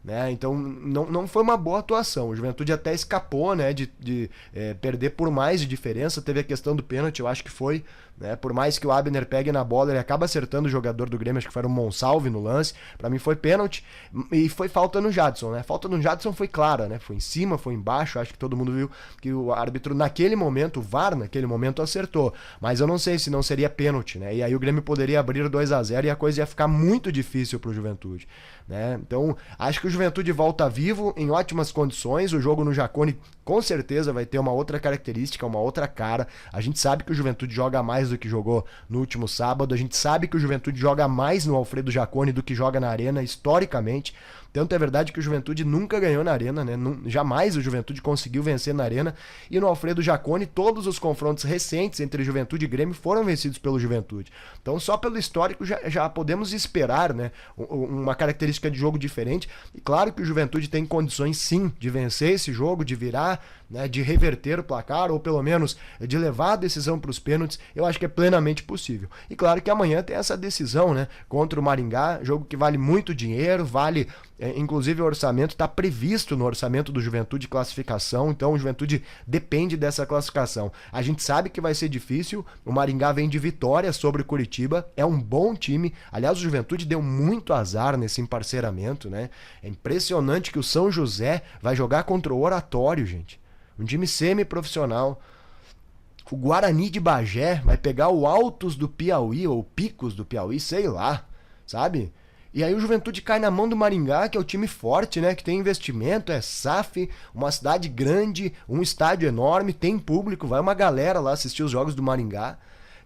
né? Então não foi uma boa atuação. O Juventude até escapou, né, de perder por mais de diferença. Teve a questão do pênalti, eu acho que foi, né? Por mais que o Abner pegue na bola, ele acaba acertando o jogador do Grêmio, acho que foi o Monsalve no lance. Para mim foi pênalti e foi falta no Jadson, né? Falta no Jadson foi clara, né? Foi em cima, foi embaixo. Acho que todo mundo viu que o árbitro naquele momento, o VAR naquele momento acertou. Mas eu não sei se não seria pênalti, né? E aí o Grêmio poderia abrir 2-0 e a coisa ia ficar muito difícil pro Juventude, né? Então acho que o Juventude volta vivo, em ótimas condições. O jogo no Jacone com certeza vai ter uma outra característica, uma outra cara. A gente sabe que o Juventude joga mais do que jogou no último sábado. A gente sabe que o Juventude joga mais no Alfredo Jacone do que joga na Arena, historicamente. Tanto é verdade que o Juventude nunca ganhou na Arena, né? Jamais o Juventude conseguiu vencer na Arena. E no Alfredo Jacone, todos os confrontos recentes entre Juventude e Grêmio foram vencidos pelo Juventude. Então, só pelo histórico já podemos esperar, né, uma característica de jogo diferente. E claro que o Juventude tem condições, sim, de vencer esse jogo, de virar, né, de reverter o placar, ou pelo menos de levar a decisão para os pênaltis. Eu acho que é plenamente possível. E claro que amanhã tem essa decisão, né, contra o Maringá, jogo que vale muito dinheiro, vale... inclusive o orçamento está previsto no orçamento do Juventude classificação, então o Juventude depende dessa classificação. A gente sabe que vai ser difícil, o Maringá vem de vitória sobre o Curitiba, é um bom time, aliás o Juventude deu muito azar nesse emparceramento, né? É impressionante que o São José vai jogar contra o Oratório, gente, um time semi-profissional. O Guarani de Bagé vai pegar o Altos do Piauí, ou Picos do Piauí, sei lá, sabe? E aí o Juventude cai na mão do Maringá, que é o time forte, né? Que tem investimento, é SAF, uma cidade grande, um estádio enorme, tem público, vai uma galera lá assistir os jogos do Maringá.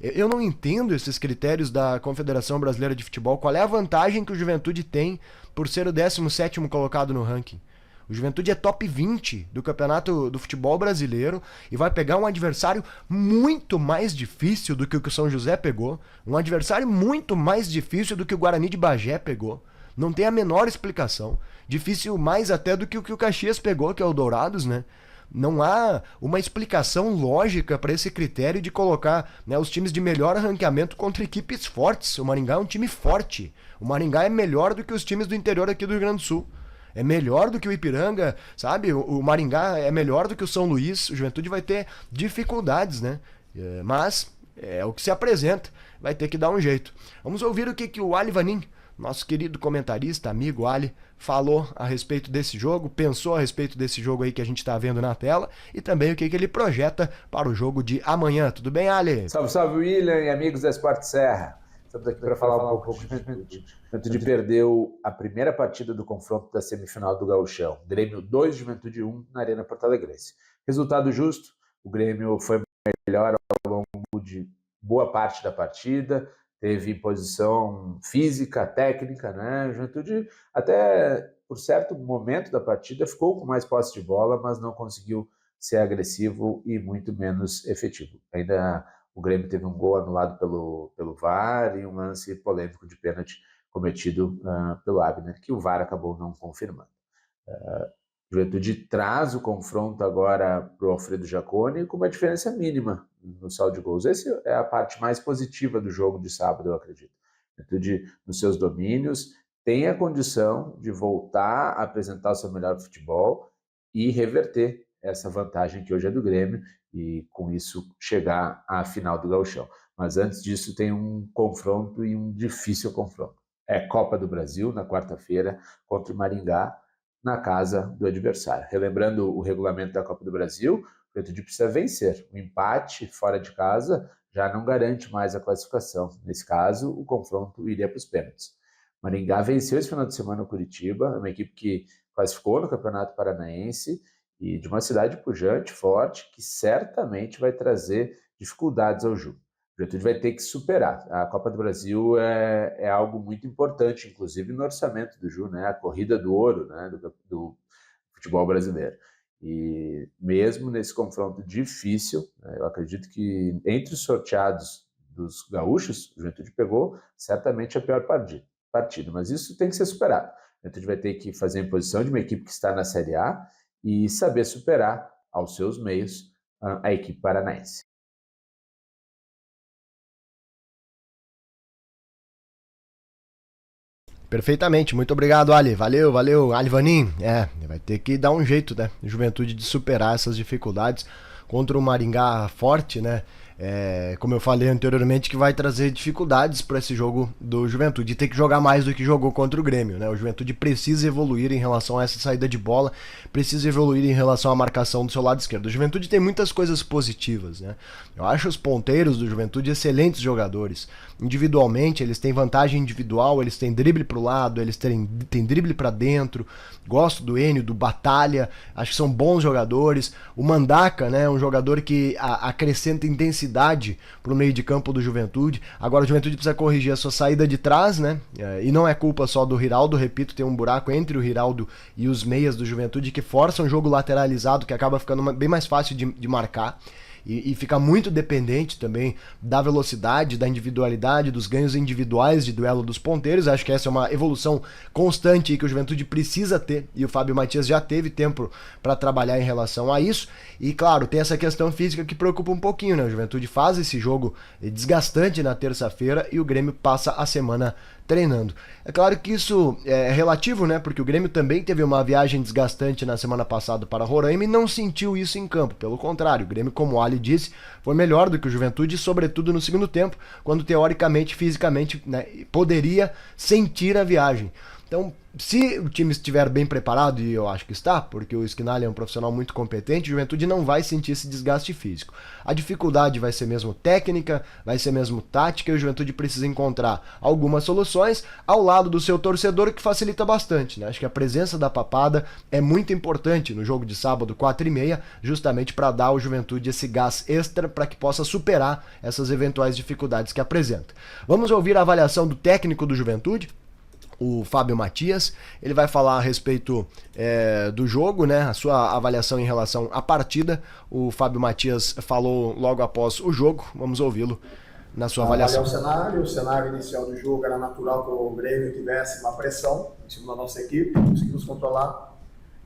Eu não entendo esses critérios da Confederação Brasileira de Futebol. Qual é a vantagem que o Juventude tem por ser o 17º colocado no ranking? O Juventude é top 20 do campeonato do futebol brasileiro e vai pegar um adversário muito mais difícil do que o que o São José pegou, um adversário muito mais difícil do que o Guarani de Bagé pegou. Não tem a menor explicação. Difícil mais até do que o Caxias pegou, que é o Dourados, né? Não há uma explicação lógica para esse critério de colocar, né, os times de melhor ranqueamento contra equipes fortes. O Maringá é um time forte. O Maringá é melhor do que os times do interior aqui do Rio Grande do Sul. É melhor do que o Ipiranga, sabe? O Maringá é melhor do que o São Luís. O Juventude vai ter dificuldades, né? Mas é o que se apresenta. Vai ter que dar um jeito. Vamos ouvir o que o Ali Vanin, nosso querido comentarista, amigo Ali, falou a respeito desse jogo, pensou a respeito desse jogo aí que a gente está vendo na tela e também o que ele projeta para o jogo de amanhã. Tudo bem, Ali? Salve, salve, William e amigos da Sport Serra. Estamos aqui para falar um pouco de Juventude. Juventude perdeu a primeira partida do confronto da semifinal do Gauchão. Grêmio 2, Juventude 1 na Arena Porto Alegrense. Resultado justo, o Grêmio foi melhor ao longo de boa parte da partida, teve posição física, técnica, né? A Juventude, até por certo momento da partida, ficou com mais posse de bola, mas não conseguiu ser agressivo e muito menos efetivo. Ainda o Grêmio teve um gol anulado pelo VAR e um lance polêmico de pênalti cometido pelo Abner, que o VAR acabou não confirmando. Juventude traz o confronto agora para o Alfredo Jacone com uma diferença mínima no saldo de gols. Essa é a parte mais positiva do jogo de sábado, eu acredito. Juventude, nos seus domínios, tem a condição de voltar a apresentar o seu melhor futebol e reverter essa vantagem que hoje é do Grêmio e com isso chegar à final do Gauchão. Mas antes disso tem um confronto e um difícil confronto. É Copa do Brasil na quarta-feira contra o Maringá na casa do adversário. Relembrando o regulamento da Copa do Brasil, o Juventude precisa vencer. O empate fora de casa já não garante mais a classificação. Nesse caso, o confronto iria para os pênaltis. Maringá venceu esse final de semana o Curitiba, uma equipe que classificou no Campeonato Paranaense e de uma cidade pujante, forte, que certamente vai trazer dificuldades ao jogo. O Juventude vai ter que superar. A Copa do Brasil é algo muito importante, inclusive no orçamento do Ju, né? A corrida do ouro, né? do futebol brasileiro. E mesmo nesse confronto difícil, né? Eu acredito que entre os sorteados dos gaúchos, o Juventude pegou certamente a pior partida, mas isso tem que ser superado. O Juventude vai ter que fazer a imposição de uma equipe que está na Série A e saber superar aos seus meios a equipe paranaense. Perfeitamente, muito obrigado, Ali. Valeu, Ali Vanin. Vai ter que dar um jeito, né? Juventude de superar essas dificuldades contra o Maringá forte, né? Como eu falei anteriormente, que vai trazer dificuldades para esse jogo do Juventude e ter que jogar mais do que jogou contra o Grêmio, né? O Juventude precisa evoluir em relação a essa saída de bola, precisa evoluir em relação à marcação do seu lado esquerdo. O Juventude tem muitas coisas positivas, né? Eu acho os ponteiros do Juventude excelentes jogadores. Individualmente, eles têm vantagem individual, eles têm drible pro lado, eles têm drible para dentro. Gosto do Enio, do Batalha, acho que são bons jogadores. O Mandaca, né, um jogador que acrescenta intensidade pro meio de campo do Juventude. Agora o Juventude precisa corrigir a sua saída de trás, né? E não é culpa só do Giraldo, repito, tem um buraco entre o Giraldo e os meias do Juventude que forçam um jogo lateralizado que acaba ficando bem mais fácil de marcar. E fica muito dependente também da velocidade, da individualidade, dos ganhos individuais de duelo dos ponteiros. Acho que essa é uma evolução constante que o Juventude precisa ter, e o Fábio Matias já teve tempo para trabalhar em relação a isso. E claro, tem essa questão física que preocupa um pouquinho, né? O Juventude faz esse jogo desgastante na terça-feira e o Grêmio passa a semana treinando. É claro que isso é relativo, né? Porque o Grêmio também teve uma viagem desgastante na semana passada para Roraima e não sentiu isso em campo. Pelo contrário, o Grêmio, como o Ali disse, foi melhor do que o Juventude, sobretudo no segundo tempo, quando teoricamente, fisicamente, né, poderia sentir a viagem. Então, se o time estiver bem preparado, e eu acho que está, porque o Schinnali é um profissional muito competente, o Juventude não vai sentir esse desgaste físico. A dificuldade vai ser mesmo técnica, vai ser mesmo tática, e o Juventude precisa encontrar algumas soluções ao lado do seu torcedor, que facilita bastante, né? Acho que a presença da Papada é muito importante no jogo de sábado, 4h30, justamente para dar ao Juventude esse gás extra para que possa superar essas eventuais dificuldades que apresenta. Vamos ouvir a avaliação do técnico do Juventude, o Fábio Matias. Ele vai falar a respeito do jogo, né? A sua avaliação em relação à partida. O Fábio Matias falou logo após o jogo. Vamos ouvi-lo na sua avaliação. O cenário inicial do jogo era natural que o Grêmio tivesse uma pressão em cima da nossa equipe, conseguimos controlar.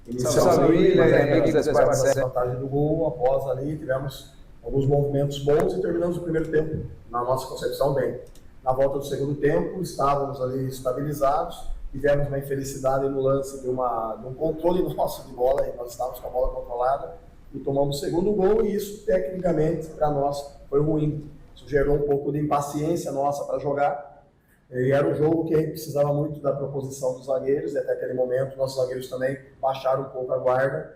Inicialmente, a vantagem do gol, após ali tivemos alguns movimentos bons e terminamos o primeiro tempo, na nossa concepção, bem. Na volta do segundo tempo, estávamos ali estabilizados, tivemos uma infelicidade no lance de um controle nosso de bola, e nós estávamos com a bola controlada e tomamos o segundo gol, e isso tecnicamente para nós foi ruim. Isso gerou um pouco de impaciência nossa para jogar, e era um jogo que a gente precisava muito da proposição dos zagueiros, e até aquele momento nossos zagueiros também baixaram um pouco a guarda,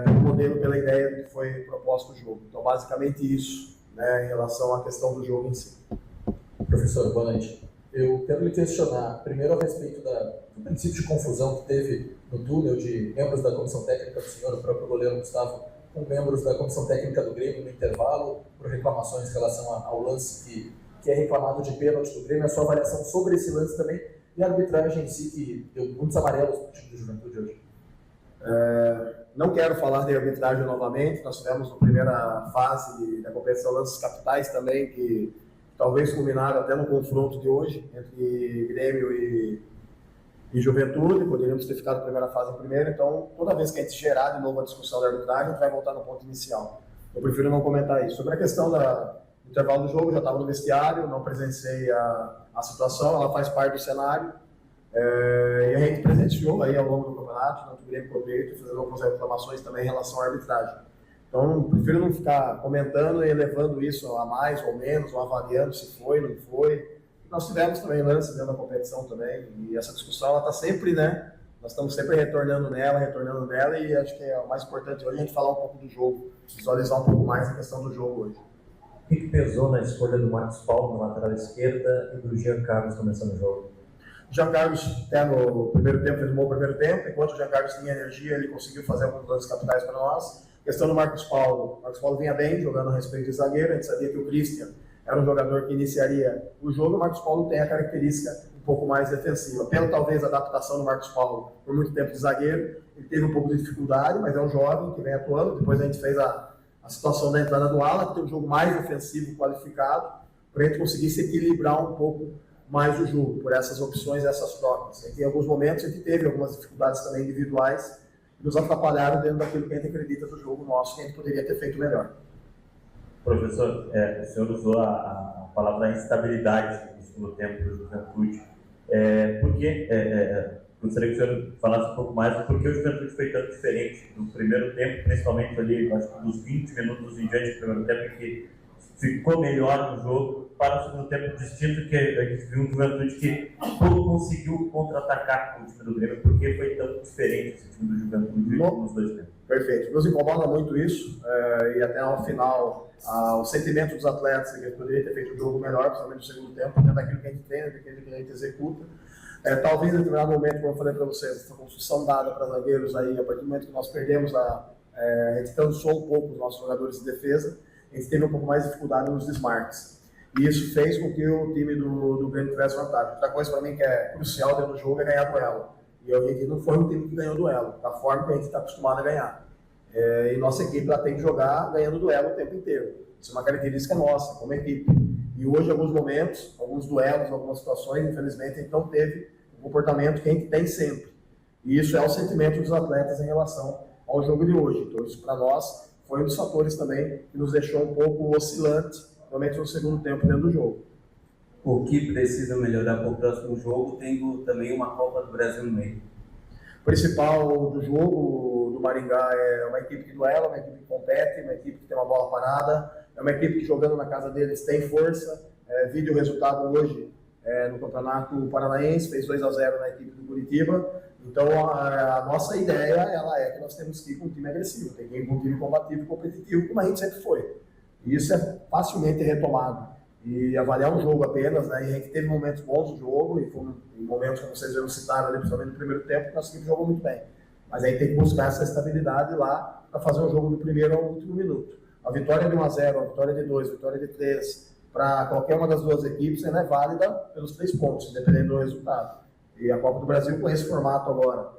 pelo modelo, pela ideia que foi proposto o jogo. Então basicamente isso, né, em relação à questão do jogo em si. Professor, boa noite. Eu quero lhe questionar, primeiro, a respeito do princípio de confusão que teve no túnel de membros da comissão técnica do senhor, o próprio goleiro Gustavo, com membros da comissão técnica do Grêmio no intervalo, por reclamações em relação ao lance que é reclamado de pênalti do Grêmio, a sua avaliação sobre esse lance também, e a arbitragem em si, que deu muitos amarelos no time do Juventude hoje. Não quero falar de arbitragem novamente, nós tivemos na primeira fase da competição lances capitais também, que talvez culminaram até no confronto de hoje, entre Grêmio e Juventude, poderíamos ter ficado na primeira fase em primeiro, então toda vez que a gente gerar de novo a discussão da arbitragem, a gente vai voltar no ponto inicial. Eu prefiro não comentar isso. Sobre a questão do intervalo do jogo, eu já estava no vestiário, não presenciei a situação, ela faz parte do cenário, e a gente presenciou aí ao longo do campeonato empate, tanto o Grêmio quanto o Grêmio, fazendo algumas reclamações também em relação à arbitragem. Então, prefiro não ficar comentando e elevando isso a mais ou menos, ou avaliando se foi, não foi. Nós tivemos também lances dentro da competição também, e essa discussão ela está sempre, né? Nós estamos sempre retornando nela, e acho que é o mais importante hoje a gente falar um pouco do jogo, visualizar um pouco mais a questão do jogo hoje. O que pesou na escolha do Marcos Paulo na lateral esquerda e do Jean Carlos começando o jogo? O Jean Carlos, até no primeiro tempo, fez um bom primeiro tempo, enquanto o Jean Carlos tinha energia, ele conseguiu fazer alguns lances capitais para nós. A questão do Marcos Paulo vinha bem, jogando a respeito de zagueiro, a gente sabia que o Christian era um jogador que iniciaria o jogo, o Marcos Paulo tem a característica um pouco mais defensiva. Pela talvez adaptação do Marcos Paulo por muito tempo de zagueiro, ele teve um pouco de dificuldade, mas é um jovem que vem atuando. Depois a gente fez a situação da entrada do Alan, que tem um jogo mais defensivo qualificado, para a gente conseguir se equilibrar um pouco mais o jogo, por essas opções, essas trocas. Em alguns momentos a gente teve algumas dificuldades também individuais, que nos atrapalharam dentro daquilo que a gente acredita do jogo nosso, que a gente poderia ter feito melhor. Professor, o senhor usou a palavra instabilidade no segundo tempo do Juventude. Gostaria que o senhor falasse um pouco mais do porquê o Juventude foi tanto diferente do primeiro tempo, principalmente ali, acho que dos 20 minutos em diante do primeiro tempo, que ficou melhor no jogo, para o segundo tempo distinto, que a gente viu um Juventude que conseguiu contra-atacar o time do Grêmio, porque foi tão diferente esse time do Juventude nos dois tempos. Perfeito. Nos incomoda muito isso, e até ao final, o sentimento dos atletas, que poderia ter feito o jogo melhor, principalmente no segundo tempo, dentro daquilo que a gente treina, daquilo que a gente executa. Talvez em determinado momento, como eu falei para vocês, essa construção dada para zagueiros aí, a partir do momento que nós perdemos, a gente cansou um pouco os nossos jogadores de defesa, a gente teve um pouco mais de dificuldade nos desmarques. E isso fez com que o time do Grêmio tivesse vantagem. Outra coisa para mim que é crucial dentro do jogo é ganhar duelo. E a gente não foi um time que ganhou duelo, da forma que a gente está acostumado a ganhar. E nossa equipe ela tem que jogar ganhando duelo o tempo inteiro. Isso é uma característica nossa, como equipe. E hoje, em alguns momentos, alguns duelos, algumas situações, infelizmente, a gente não teve o comportamento que a gente tem sempre. E isso é o sentimento dos atletas em relação ao jogo de hoje. Então, isso para nós foi um dos fatores também que nos deixou um pouco oscilante, realmente no segundo tempo dentro do jogo. O que precisa melhorar para o próximo jogo, tendo também uma Copa do Brasil no meio? O principal do jogo do Maringá é uma equipe que duela, uma equipe que compete, uma equipe que tem uma bola parada, é uma equipe que jogando na casa deles tem força. Vídeo o resultado hoje no Campeonato Paranaense, fez 2-0 na equipe do Curitiba. Então a nossa ideia é que nós temos que ir com um time agressivo, tem que ir com um time combativo e competitivo, como a gente sempre foi. E isso é facilmente retomado. E avaliar um jogo apenas, né? E a gente teve momentos bons no jogo, e foram momentos, como vocês já citaram, principalmente no primeiro tempo, que nossa equipe jogou muito bem. Mas aí tem que buscar essa estabilidade lá para fazer um jogo do primeiro ao último minuto. A vitória de 1-0, a vitória de 2, a vitória de 3, para qualquer uma das duas equipes, ela é válida pelos 3 pontos, dependendo do resultado. E a Copa do Brasil, com esse formato agora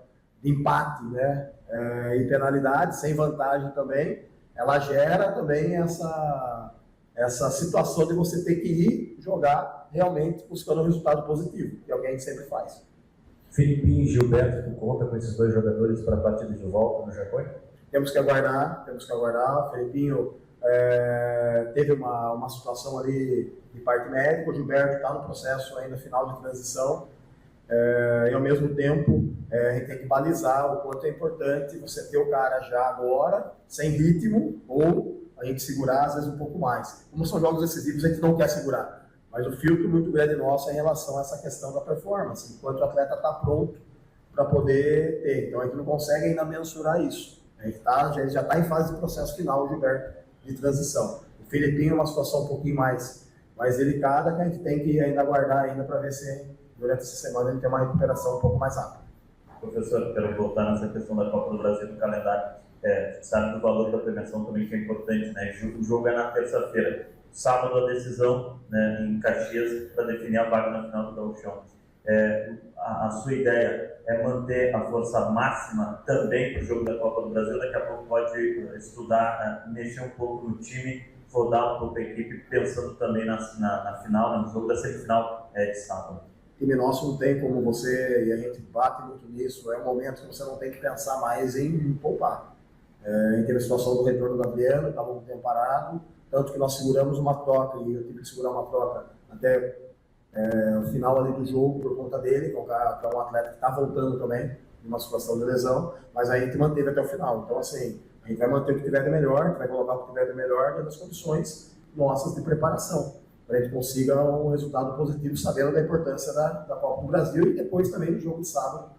de empate, né? E penalidade, sem vantagem também, ela gera também essa situação de você ter que ir jogar realmente buscando um resultado positivo, que é o que a gente sempre faz. Felipinho e Gilberto, tu conta com esses 2 jogadores para a partida de volta no Japão? Temos que aguardar. O Felipinho teve uma situação ali de parte médica, o Gilberto está no processo ainda final de transição, e ao mesmo tempo a gente tem que balizar o quanto é importante você ter o cara já agora, sem ritmo, ou a gente segurar às vezes um pouco mais. Como são jogos decisivos, a gente não quer segurar, mas o filtro muito grande nosso é em relação a essa questão da performance, enquanto o atleta está pronto para poder ter. Então a gente não consegue ainda mensurar isso. A gente já está em fase de processo final, o Gilberto, de transição. O Felipinho é uma situação um pouquinho mais delicada, que a gente tem que ainda aguardar ainda para ver se durante essa semana ele tem uma recuperação um pouco mais rápida. Professor, quero voltar nessa questão da Copa do Brasil no calendário. Sabe do valor da premiação também, que é importante, né? O jogo é na terça-feira. Sábado a decisão, né, em Caxias para definir a vaga na final do Gauchão. A sua ideia é manter a força máxima também para o jogo da Copa do Brasil. Daqui a pouco pode estudar, mexer um pouco no time, rodar um pouco a equipe, pensando também na final, no jogo da semifinal de sábado. O time nosso não tem como você, e a gente bate muito nisso, é um momento que você não tem que pensar mais em poupar. A gente teve a situação do retorno do Adriano, estava um tempo parado, tanto que nós seguramos uma troca, e eu tive que segurar uma troca até no final ali do jogo por conta dele, que é um atleta que está voltando também de uma situação de lesão, mas aí a gente manteve até o final. Então, assim, a gente vai manter o que tiver de melhor, a gente vai colocar o que tiver de melhor dentro das condições nossas de preparação, para a gente consiga um resultado positivo, sabendo da importância da Copa do Brasil e depois também do jogo de sábado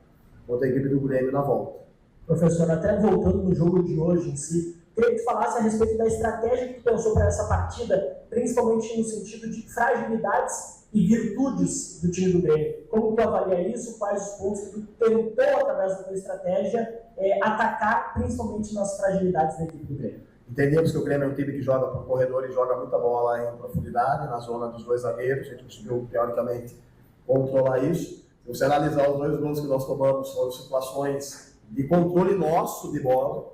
contra a equipe do Grêmio na volta. Professor, até voltando no jogo de hoje em si, queria que tu falasse a respeito da estratégia que tu pensou para essa partida, principalmente no sentido de fragilidades e virtudes do time do Grêmio. Como tu avalia isso? Quais os pontos que tu tentou, através da tua estratégia, atacar, principalmente nas fragilidades da equipe do Grêmio? Entendemos que o Grêmio é um time que joga por corredor e joga muita bola em profundidade, na zona dos dois zagueiros. A gente conseguiu, teoricamente, controlar isso. Se você analisar os 2 gols que nós tomamos, foram situações de controle nosso de bola.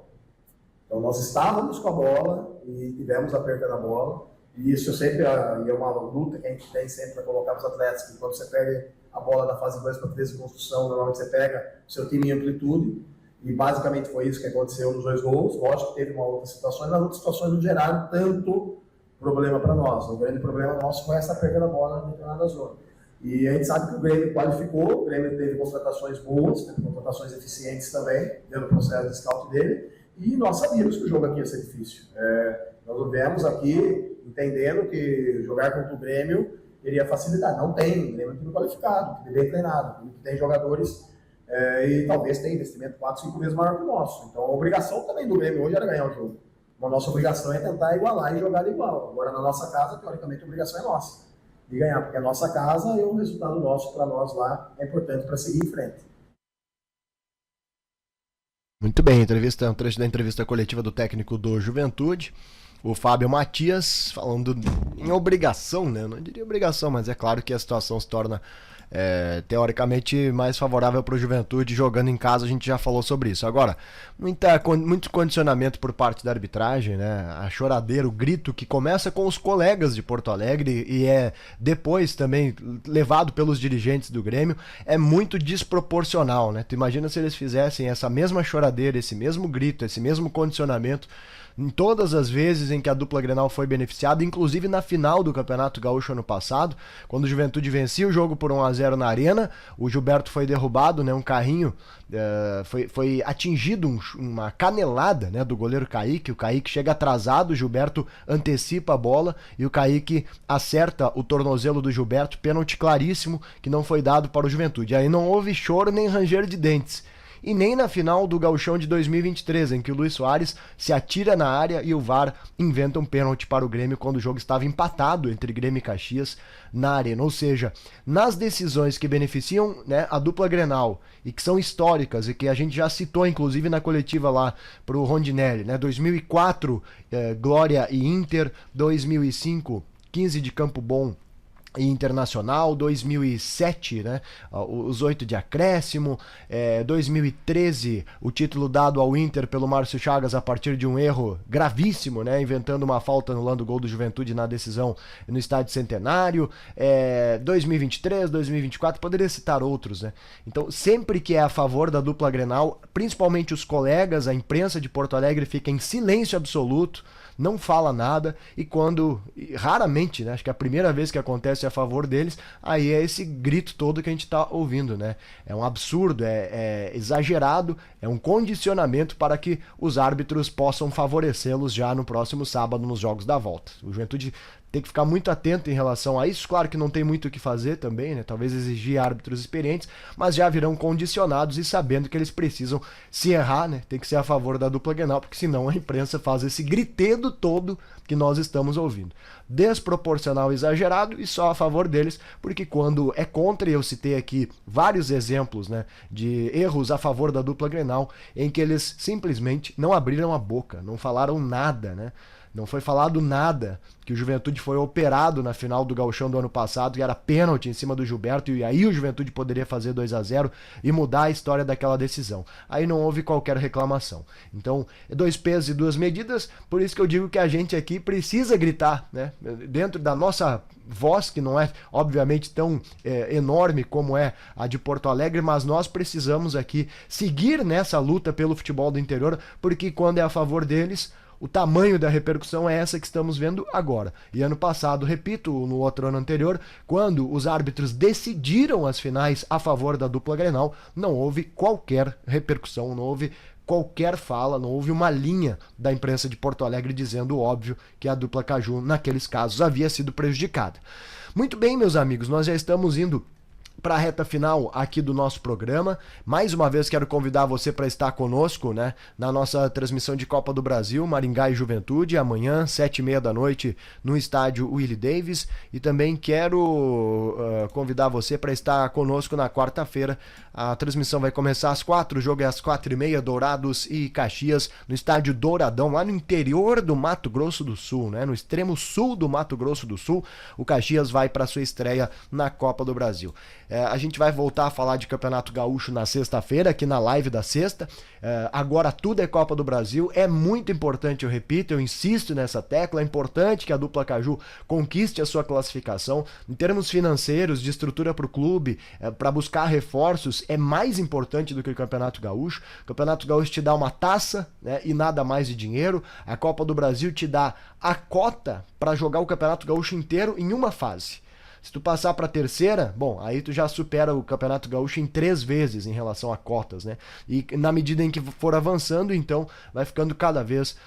Então, nós estávamos com a bola e tivemos a perda da bola. E isso sempre é uma luta que a gente tem sempre para colocar os atletas, que quando você perde a bola da fase 2 para 3 de construção, normalmente você pega o seu time em amplitude. E basicamente foi isso que aconteceu nos 2 gols. Lógico que teve uma outra situação, mas as outras situações não geraram tanto problema para nós. O grande problema nosso foi essa perda da bola na determinada zona. E a gente sabe que o Grêmio qualificou, o Grêmio teve contratações boas, teve contratações eficientes também, dentro do processo de scout dele, e nós sabíamos que o jogo aqui ia ser difícil. Nós viemos aqui entendendo que jogar contra o Grêmio teria facilidade. Não tem, o Grêmio é um time qualificado, um time bem treinado, um time que tem jogadores e talvez tenha investimento 4, 5 vezes maior que o nosso. Então a obrigação também do Grêmio hoje era ganhar o jogo. A nossa obrigação é tentar igualar e jogar igual. Agora na nossa casa, teoricamente, a obrigação é nossa de ganhar, porque a nossa casa e o resultado nosso para nós lá é importante para seguir em frente. Muito bem, um trecho da entrevista coletiva do técnico do Juventude, o Fábio Matias, falando em obrigação, né? Eu não diria obrigação, mas é claro que a situação se torna teoricamente mais favorável para o Juventude jogando em casa. A gente já falou sobre isso. Agora, muito condicionamento por parte da arbitragem, né? A choradeira, o grito que começa com os colegas de Porto Alegre e é depois também levado pelos dirigentes do Grêmio, é muito desproporcional, né? Tu imagina se eles fizessem essa mesma choradeira, esse mesmo grito, esse mesmo condicionamento em todas as vezes em que a dupla Grenal foi beneficiada, inclusive na final do Campeonato Gaúcho ano passado, quando o Juventude vencia o jogo por 1-0 na Arena, o Gilberto foi derrubado, né, um carrinho, foi atingido uma canelada, né, do goleiro Kaique, o Kaique chega atrasado, o Gilberto antecipa a bola e o Kaique acerta o tornozelo do Gilberto, pênalti claríssimo que não foi dado para o Juventude. Aí não houve choro nem ranger de dentes. E nem na final do Gauchão de 2023, em que o Luis Soares se atira na área e o VAR inventa um pênalti para o Grêmio quando o jogo estava empatado entre Grêmio e Caxias na Arena. Ou seja, nas decisões que beneficiam, né, a dupla Grenal e que são históricas e que a gente já citou inclusive na coletiva lá para o Rondinelli, né, 2004, Glória e Inter, 2005, 15 de Campo Bom e Internacional, 2007, né, os 8 de acréscimo, 2013, o título dado ao Inter pelo Márcio Chagas a partir de um erro gravíssimo, né, inventando uma falta anulando o gol do Juventude na decisão no Estádio Centenário, 2023, 2024, poderia citar outros, né. Então, sempre que é a favor da dupla Grenal, principalmente os colegas, a imprensa de Porto Alegre fica em silêncio absoluto, não fala nada, e quando, raramente, né, acho que é a primeira vez que acontece a favor deles, aí é esse grito todo que a gente está ouvindo, né? É um absurdo, é exagerado, é um condicionamento para que os árbitros possam favorecê-los já no próximo sábado nos jogos da volta. O Juventude tem que ficar muito atento em relação a isso. Claro que não tem muito o que fazer também, né? Talvez exigir árbitros experientes, mas já virão condicionados e sabendo que eles precisam, se errar, né, tem que ser a favor da dupla Grenal, porque senão a imprensa faz esse gritedo todo que nós estamos ouvindo. Desproporcional, exagerado e só a favor deles, porque quando é contra, e eu citei aqui vários exemplos, né, de erros a favor da dupla Grenal, em que eles simplesmente não abriram a boca, não falaram nada, né? Não foi falado nada, que o Juventude foi operado na final do Gauchão do ano passado, e era pênalti em cima do Gilberto, e aí o Juventude poderia fazer 2-0 e mudar a história daquela decisão. Aí não houve qualquer reclamação. Então, 2 pesos e 2 medidas, por isso que eu digo que a gente aqui precisa gritar, né? Dentro da nossa voz, que não é obviamente tão enorme como é a de Porto Alegre, mas nós precisamos aqui seguir nessa luta pelo futebol do interior, porque quando é a favor deles, o tamanho da repercussão é essa que estamos vendo agora. E ano passado, repito, no outro ano anterior, quando os árbitros decidiram as finais a favor da dupla Grenal, não houve qualquer repercussão, não houve qualquer fala, não houve uma linha da imprensa de Porto Alegre dizendo, óbvio, que a dupla Caju, naqueles casos, havia sido prejudicada. Muito bem, meus amigos, nós já estamos indo para a reta final aqui do nosso programa. Mais uma vez quero convidar você para estar conosco, né, na nossa transmissão de Copa do Brasil, Maringá e Juventude, amanhã, 7h30 da noite, no estádio Willie Davis. E também quero convidar você para estar conosco na quarta-feira. A transmissão vai começar às 4h, o jogo é às 4h30, Dourados e Caxias, no estádio Douradão, lá no interior do Mato Grosso do Sul, né, no extremo sul do Mato Grosso do Sul. O Caxias vai para sua estreia na Copa do Brasil. A gente vai voltar a falar de Campeonato Gaúcho na sexta-feira, aqui na live da sexta. Agora tudo é Copa do Brasil. É muito importante, eu repito, eu insisto nessa tecla, é importante que a dupla Caju conquiste a sua classificação. Em termos financeiros, de estrutura para o clube, para buscar reforços, é mais importante do que o Campeonato Gaúcho. O Campeonato Gaúcho te dá uma taça, né, e nada mais de dinheiro. A Copa do Brasil te dá a cota para jogar o Campeonato Gaúcho inteiro em uma fase. Se tu passar para a terceira, bom, aí tu já supera o Campeonato Gaúcho em 3 vezes em relação a cotas, né? E na medida em que for avançando, então, vai ficando cada vez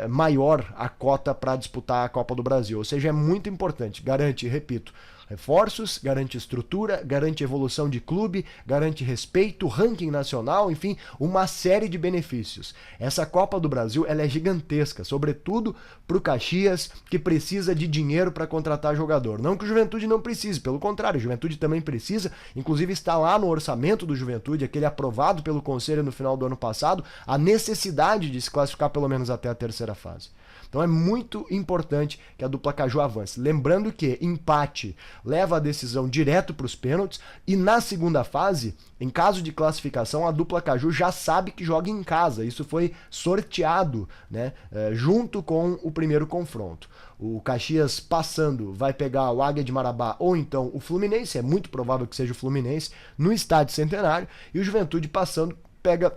maior a cota para disputar a Copa do Brasil. Ou seja, é muito importante, garante, repito, reforços, garante estrutura, garante evolução de clube, garante respeito, ranking nacional, enfim, uma série de benefícios. Essa Copa do Brasil, ela é gigantesca, sobretudo para o Caxias, que precisa de dinheiro para contratar jogador. Não que o Juventude não precise, pelo contrário, o Juventude também precisa, inclusive está lá no orçamento do Juventude, aquele aprovado pelo Conselho no final do ano passado, a necessidade de se classificar pelo menos até a terceira fase. Então é muito importante que a dupla Caju avance. Lembrando que empate leva a decisão direto para os pênaltis e na segunda fase, em caso de classificação, a dupla Caju já sabe que joga em casa. Isso foi sorteado, né, junto com o primeiro confronto. O Caxias passando vai pegar o Águia de Marabá ou então o Fluminense, é muito provável que seja o Fluminense, no Estádio Centenário, e o Juventude passando pega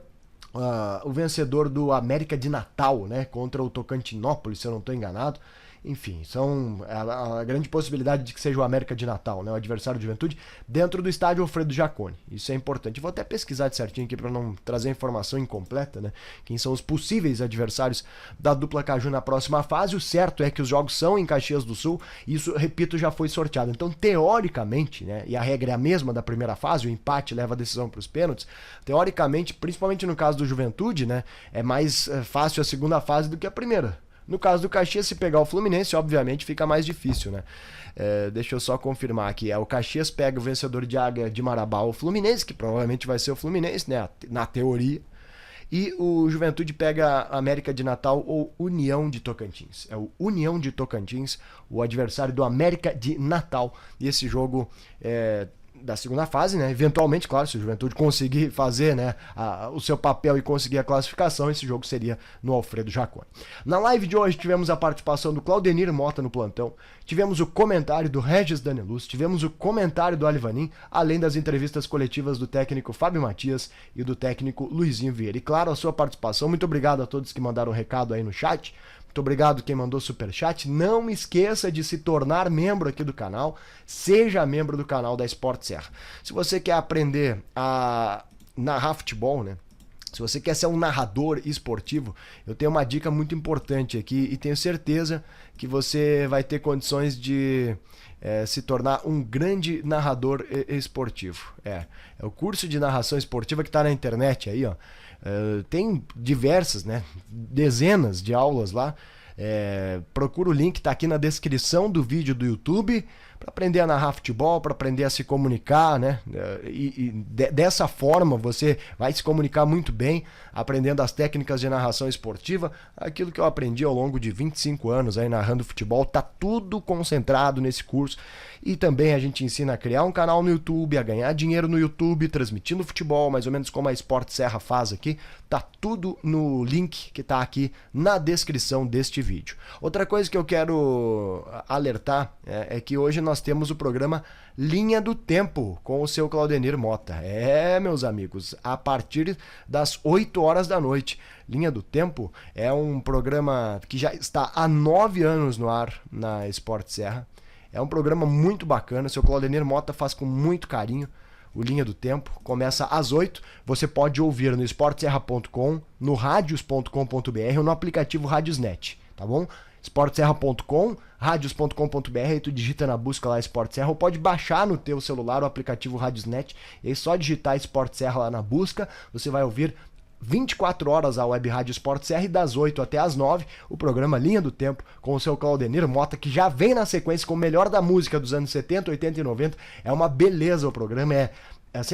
o vencedor do América de Natal, né, contra o Tocantinópolis, se eu não estou enganado. Enfim, são a grande possibilidade de que seja o América de Natal, né, o adversário do Juventude, dentro do estádio Alfredo Jaconi. Isso é importante. Vou até pesquisar de certinho aqui para não trazer informação incompleta, né? Quem são os possíveis adversários da dupla Caju na próxima fase. O certo é que os jogos são em Caxias do Sul, e isso, repito, já foi sorteado. Então, teoricamente, né, e a regra é a mesma da primeira fase, o empate leva a decisão para os pênaltis, teoricamente, principalmente no caso do Juventude, né, é mais fácil a segunda fase do que a primeira. No caso do Caxias, se pegar o Fluminense, obviamente fica mais difícil, né? Deixa eu só confirmar aqui. O Caxias pega o vencedor de Águia de Marabá, o Fluminense, que provavelmente vai ser o Fluminense, né? Na teoria. E o Juventude pega a América de Natal ou União de Tocantins. É o União de Tocantins, o adversário do América de Natal. E esse jogo da segunda fase, né? Eventualmente, claro, se o Juventude conseguir fazer, né, o seu papel e conseguir a classificação, esse jogo seria no Alfredo Jaconi. Na live de hoje tivemos a participação do Claudenir Mota no plantão, tivemos o comentário do Regis Daneluz, tivemos o comentário do Alivanin, além das entrevistas coletivas do técnico Fábio Matias e do técnico Luizinho Vieira. E claro, a sua participação. Muito obrigado a todos que mandaram um recado aí no chat. Muito obrigado quem mandou superchat. Não esqueça de se tornar membro aqui do canal. Seja membro do canal da Sport Serra. Se você quer aprender a narrar futebol, né? Se você quer ser um narrador esportivo, eu tenho uma dica muito importante aqui e tenho certeza que você vai ter condições de se tornar um grande narrador esportivo. É o curso de narração esportiva que está na internet aí, ó. Tem diversas, né, dezenas de aulas lá. Procura o link, tá aqui na descrição do vídeo do YouTube, para aprender a narrar futebol, para aprender a se comunicar, né? Dessa forma você vai se comunicar muito bem, aprendendo as técnicas de narração esportiva. Aquilo que eu aprendi ao longo de 25 anos aí narrando futebol, tá tudo concentrado nesse curso. E também a gente ensina a criar um canal no YouTube, a ganhar dinheiro no YouTube, transmitindo futebol, mais ou menos como a Sport Serra faz aqui. Tá tudo no link que tá aqui na descrição deste vídeo. Outra coisa que eu quero alertar é que hoje nós nós temos o programa Linha do Tempo, com o seu Claudenir Mota. Meus amigos, a partir das 8 horas da noite. Linha do Tempo é um programa que já está há 9 anos no ar na Sport Serra. É um programa muito bacana, o seu Claudenir Mota faz com muito carinho. O Linha do Tempo começa às 8. Você pode ouvir no sportserra.com, no radios.com.br ou no aplicativo Radiosnet, tá bom? sportserra.com, radios.com.br, aí tu digita na busca lá Sport Serra, ou pode baixar no teu celular o aplicativo Radiosnet, e aí só digitar Sport Serra lá na busca, você vai ouvir 24 horas a Web Rádio Sport Serra, e das 8 até as 9, o programa Linha do Tempo, com o seu Claudenir Mota, que já vem na sequência com o melhor da música dos anos 70, 80 e 90. É uma beleza o programa, é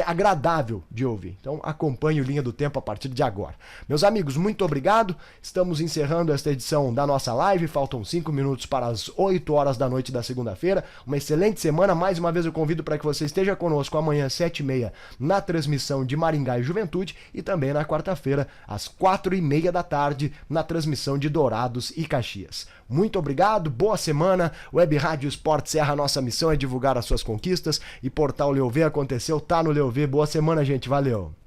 agradável de ouvir. Então acompanhe o Linha do Tempo a partir de agora. Meus amigos, muito obrigado. Estamos encerrando esta edição da nossa live. Faltam 5 minutos para as 8 horas da noite da segunda-feira. Uma excelente semana. Mais uma vez eu convido para que você esteja conosco amanhã às 7h30 na transmissão de Maringá e Juventude, e também na quarta-feira às 4h30 da tarde na transmissão de Dourados e Caxias. Muito obrigado, boa semana. Web Rádio Sport Serra, nossa missão é divulgar as suas conquistas, e Portal Leovê aconteceu, tá no Leovê. Boa semana, gente, valeu.